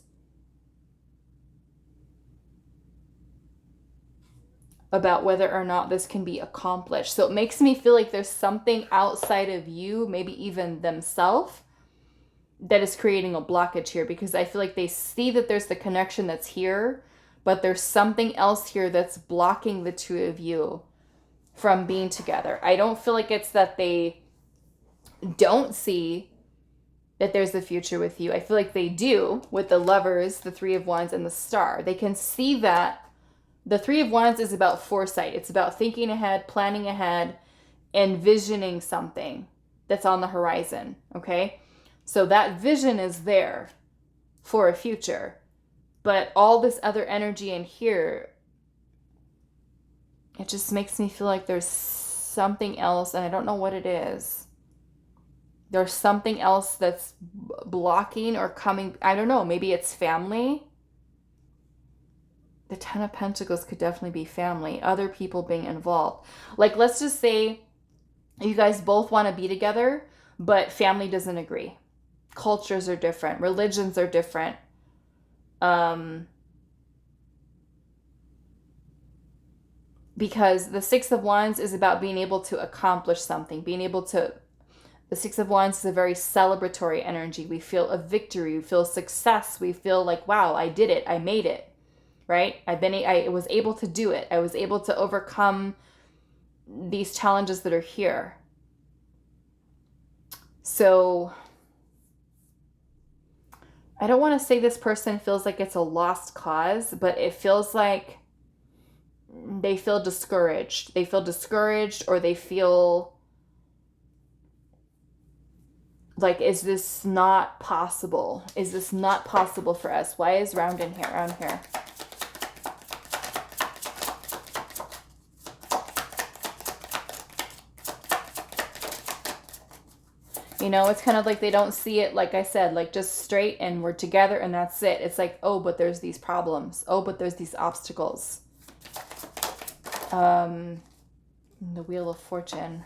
Speaker 1: about whether or not this can be accomplished. So it makes me feel like there's something outside of you, maybe even themselves, that is creating a blockage here, because I feel like they see that there's the connection that's here, but there's something else here that's blocking the two of you from being together. I don't feel like it's that they don't see that there's a future with you. I feel like they do with the Lovers, the 3 of Wands, and the Star. They can see that the 3 of Wands is about foresight. It's about thinking ahead, planning ahead, envisioning something that's on the horizon, okay? So that vision is there for a future. But all this other energy in here, it just makes me feel like there's something else, and I don't know what it is. There's something else that's blocking or coming. I don't know. Maybe it's family. The 10 of Pentacles could definitely be family. Other people being involved. Like, let's just say you guys both want to be together, but family doesn't agree. Cultures are different. Religions are different. Because the 6 of Wands is about being able to accomplish something. The 6 of Wands is a very celebratory energy. We feel a victory. We feel success. We feel like, wow, I did it. I made it. Right? I was able to do it. I was able to overcome these challenges that are here. So I don't want to say this person feels like it's a lost cause, but it feels like they feel discouraged. They feel discouraged, or they feel like, is this not possible? Is this not possible for us? Why is round in here, around here? You know, it's kind of like they don't see it, like I said, like just straight and we're together and that's it. It's like, oh, but there's these problems. Oh, but there's these obstacles. The Wheel of Fortune.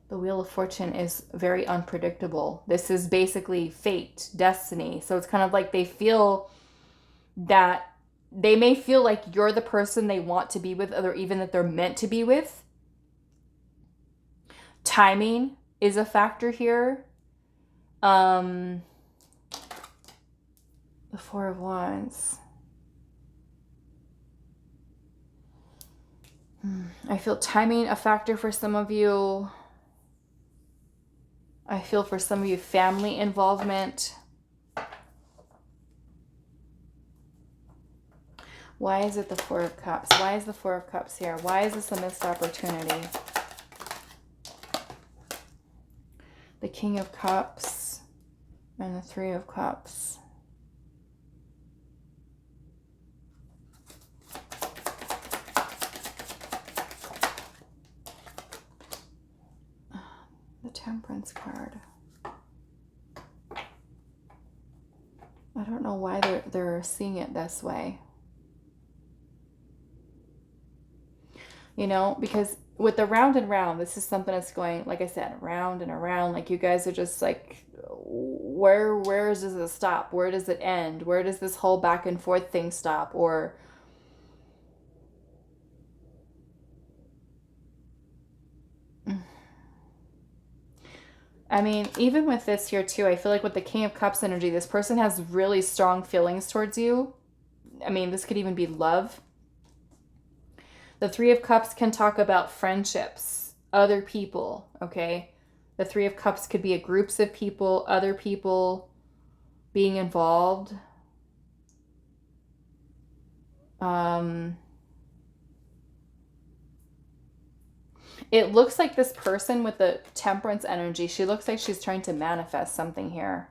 Speaker 1: The Wheel of Fortune is very unpredictable. This is basically fate, destiny. So it's kind of like they feel that they may feel like you're the person they want to be with, or even that they're meant to be with. Timing is a factor here. The 4 of Wands. I feel timing a factor for some of you. I feel for some of you family involvement. Why is it the 4 of Cups? Why is the 4 of Cups here? Why is this a missed opportunity? The King of Cups and the 3 of Cups. The Temperance card. I don't know why they're seeing it this way. You know, because with the round and round, this is something that's going, like I said, round and around. Like, you guys are just like, where does it stop? Where does it end? Where does this whole back and forth thing stop? Or I mean, even with this here too, I feel like with the King of Cups energy, this person has really strong feelings towards you. I mean, this could even be love. The 3 of Cups can talk about friendships, other people, okay? The 3 of Cups could be a groups of people, other people being involved. It looks like this person with the Temperance energy, she looks like she's trying to manifest something here.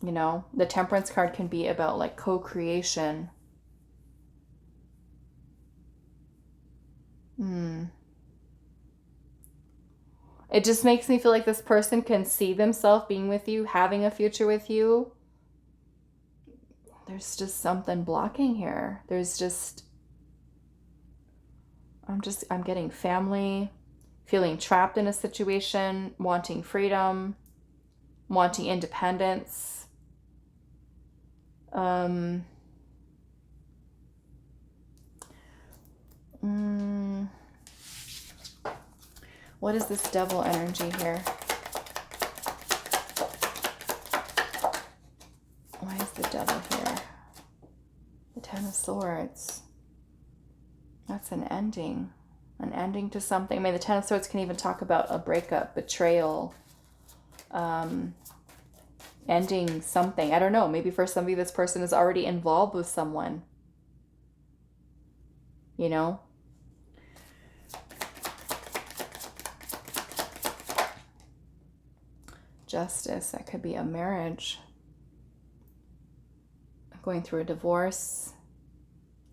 Speaker 1: You know, the Temperance card can be about like co-creation. It just makes me feel like this person can see themselves being with you, having a future with you. There's just something blocking here. There's just, I'm getting family, feeling trapped in a situation, wanting freedom, wanting independence. What is this devil energy here? Why is the devil here? The Ten of Swords. That's an ending to something. I mean, the Ten of Swords can even talk about a breakup, betrayal, ending something. I don't know. Maybe for some of you, this person is already involved with someone. You know? Justice. That could be a marriage. Going through a divorce.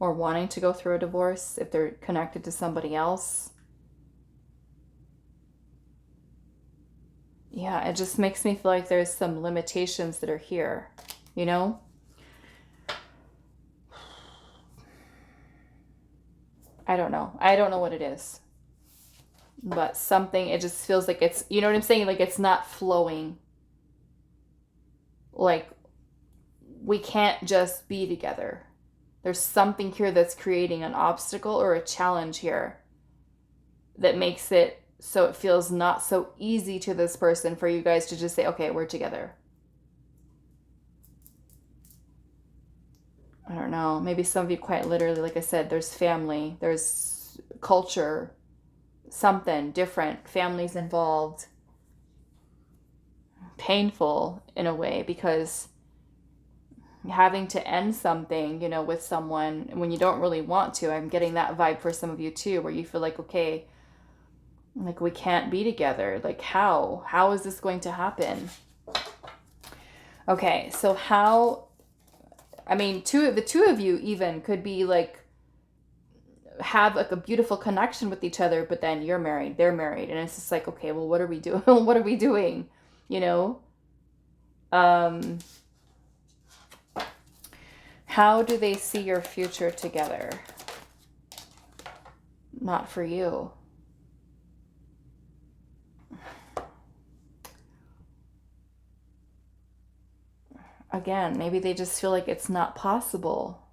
Speaker 1: Or wanting to go through a divorce if they're connected to somebody else. Yeah, it just makes me feel like there's some limitations that are here, you know? I don't know. I don't know what it is. But something, it just feels like it's, you know what I'm saying? Like it's not flowing. Like we can't just be together. There's something here that's creating an obstacle or a challenge here that makes it so it feels not so easy to this person for you guys to just say, okay, we're together. I don't know. Maybe some of you quite literally, like I said, there's family, there's culture, something different, families involved. Painful in a way because having to end something, you know, with someone when you don't really want to. I'm getting that vibe for some of you too, where you feel like, okay, like we can't be together. Like how is this going to happen? Okay, so how, I mean, the two of you even could be like, have like a beautiful connection with each other, but then you're married, they're married. And it's just like, okay, well, what are we doing? What are we doing? You know? How do they see your future together? Not for you. Again, maybe they just feel like it's not possible.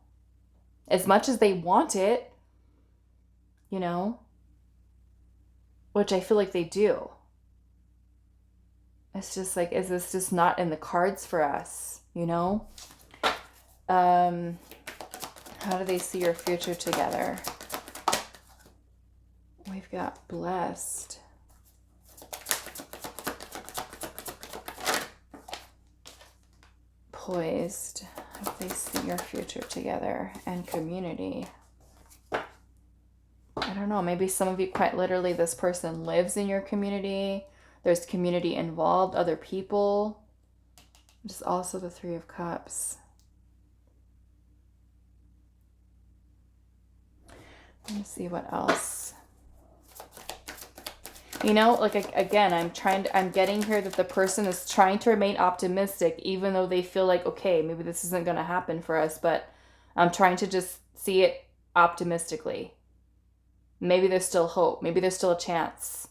Speaker 1: As much as they want it, you know, which I feel like they do. It's just like, is this just not in the cards for us, you know? How do they see your future together? We've got blessed. Poised. How do they see your future together? And community. I don't know. Maybe some of you quite literally, this person lives in your community. There's community involved, other people. Just also the Three of Cups. Let me see what else. You know, like again, I'm getting here that the person is trying to remain optimistic, even though they feel like, okay, maybe this isn't going to happen for us, but I'm trying to just see it optimistically. Maybe there's still hope. Maybe there's still a chance,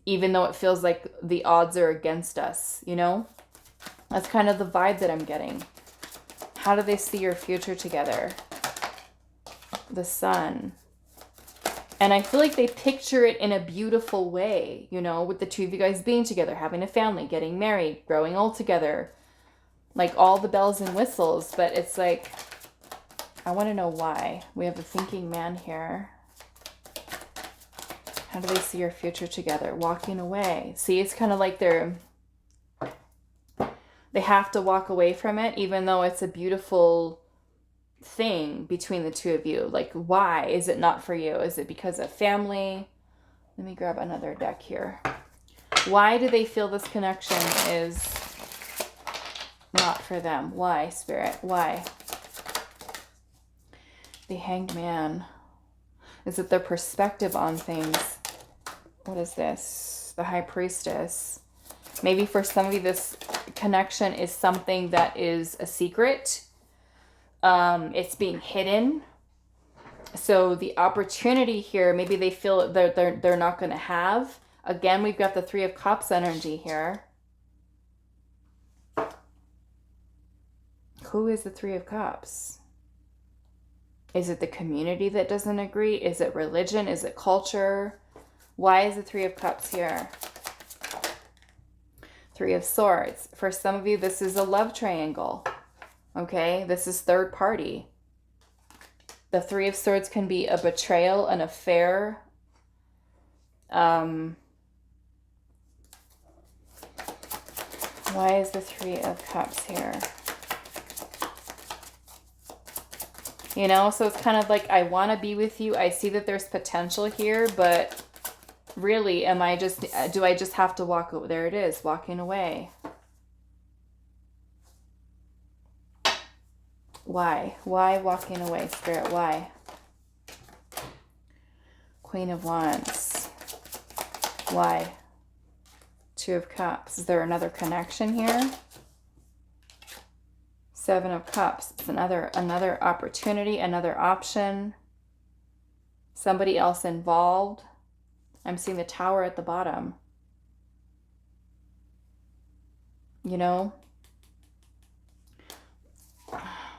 Speaker 1: even though it feels like the odds are against us, you know? That's kind of the vibe that I'm getting. How do they see your future together? The Sun. And I feel like they picture it in a beautiful way, you know, with the two of you guys being together, having a family, getting married, growing old together, like all the bells and whistles. But it's like, I want to know why. We have a thinking man here. How do they see your future together? Walking away. See, it's kind of like they have to walk away from it, even though it's a beautiful thing between the two of you. Like, why is it not for you? Is it because of family? Let me grab another deck here. Why do they feel this connection is not for them? Why, Spirit? Why? The Hanged Man. Is it their perspective on things? What is this? the High Priestess. Maybe for some of you, this connection is something that is a secret. It's being hidden. So the opportunity here, maybe they feel they're not going to have. Again, we've got the Three of Cups energy here. Who is the Three of Cups? Is it the community that doesn't agree? Is it religion? Is it culture? Why is the Three of Cups here? Three of Swords. For some of you, this is a love triangle. Okay, this is third party. The Three of Swords can be a betrayal, an affair. Why is the Three of Cups here? You know, so it's kind of like, I want to be with you. I see that there's potential here, but really, do I just have to walk away? There it is, walking away. Why? Why walking away, Spirit? Why? Queen of Wands. Why? Two of Cups. Is there another connection here? Seven of Cups. It's another opportunity, another option. Somebody else involved. I'm seeing the Tower at the bottom. You know?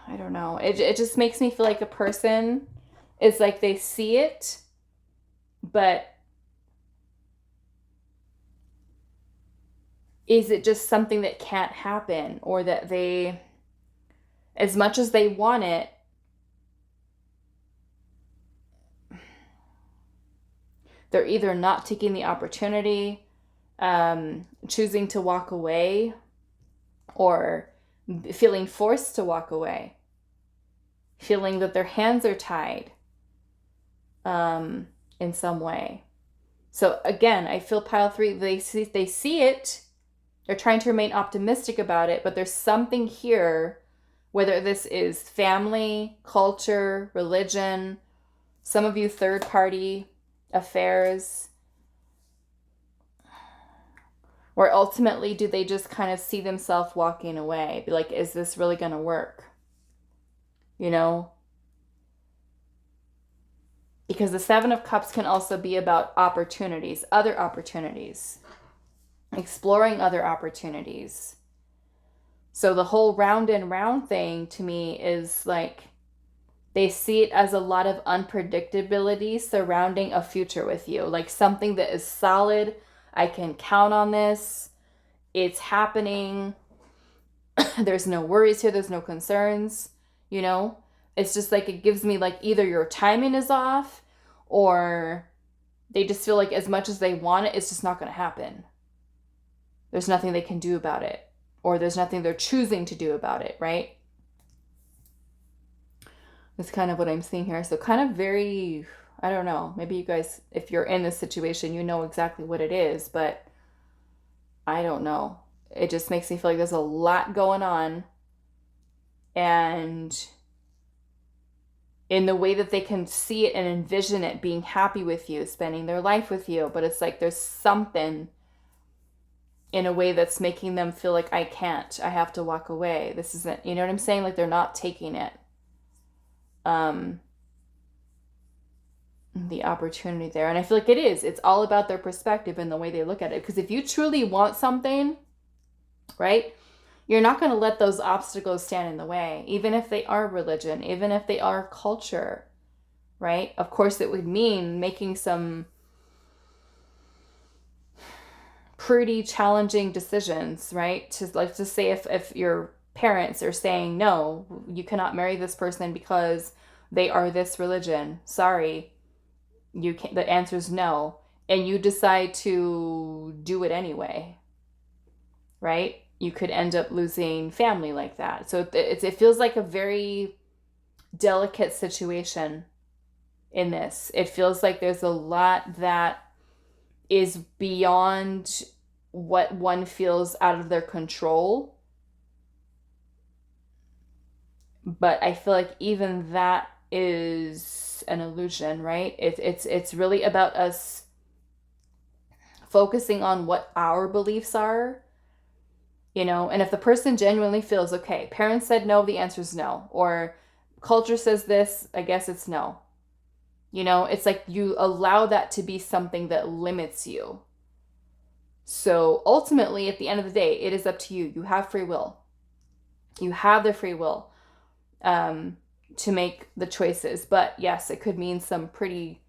Speaker 1: I don't know. It just makes me feel like a person is like they see it, but is it just something that can't happen, or that they, as much as they want it, they're either not taking the opportunity, choosing to walk away, or feeling forced to walk away, feeling that their hands are tied in some way. So again, I feel pile 3, they see it, they're trying to remain optimistic about it, but there's something here, whether this is family, culture, religion, some of you third party affairs, or ultimately, do they just kind of see themselves walking away? Be like, is this really going to work? You know? Because the Seven of Cups can also be about opportunities, other opportunities, exploring other opportunities. So the whole round and round thing to me is like, they see it as a lot of unpredictability surrounding a future with you. Like something that is solid. I can count on this. It's happening. There's no worries here. There's no concerns. You know, it's just like, it gives me like either your timing is off, or they just feel like as much as they want it, it's just not going to happen. There's nothing they can do about it, or there's nothing they're choosing to do about it, right? That's kind of what I'm seeing here. So kind of very, I don't know, maybe you guys, if you're in this situation, you know exactly what it is, but I don't know. It just makes me feel like there's a lot going on. And in the way that they can see it and envision it, being happy with you, spending their life with you, but it's like there's something in a way that's making them feel like, I can't, I have to walk away. This isn't, you know what I'm saying? Like they're not taking it. The opportunity there. And I feel like it's all about their perspective and the way they look at it. Because if you truly want something, right, you're not going to let those obstacles stand in the way, even if they are religion, even if they are culture, right? Of course, it would mean making some pretty challenging decisions, right? To like, just say if your parents are saying, no, you cannot marry this person because they are this religion. Sorry, you can't. The answer is no, and you decide to do it anyway, right? You could end up losing family like that. So it feels like a very delicate situation in this. It feels like there's a lot that is beyond what one feels out of their control. But I feel like even that is an illusion, right? It's really about us focusing on what our beliefs are, you know, and if the person genuinely feels, okay, parents said no, the answer is no, or culture says this, I guess it's no. You know, it's like you allow that to be something that limits you. So ultimately, at the end of the day, it is up to you. You have free will. You have the free will to make the choices. But yes, it could mean some pretty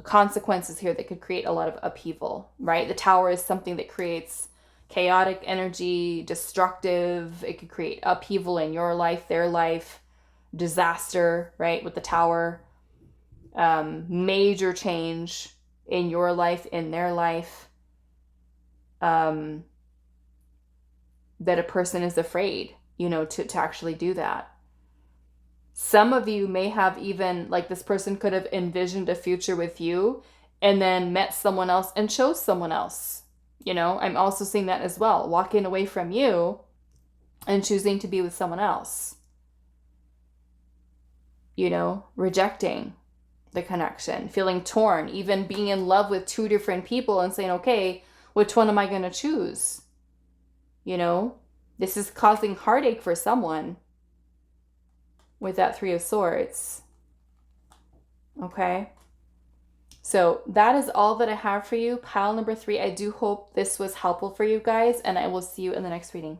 Speaker 1: consequences here that could create a lot of upheaval, right? The Tower is something that creates chaotic energy, destructive. It could create upheaval in your life, their life, disaster, right? With the Tower, major change in your life, in their life, that a person is afraid, you know, to actually do that. Some of you may have even, like, this person could have envisioned a future with you and then met someone else and chose someone else. You know, I'm also seeing that as well. Walking away from you and choosing to be with someone else. You know, rejecting the connection, feeling torn, even being in love with two different people and saying, okay, which one am I going to choose? You know, this is causing heartache for someone with that Three of Swords. Okay. So that is all that I have for you. Pile number 3. I do hope this was helpful for you guys, and I will see you in the next reading.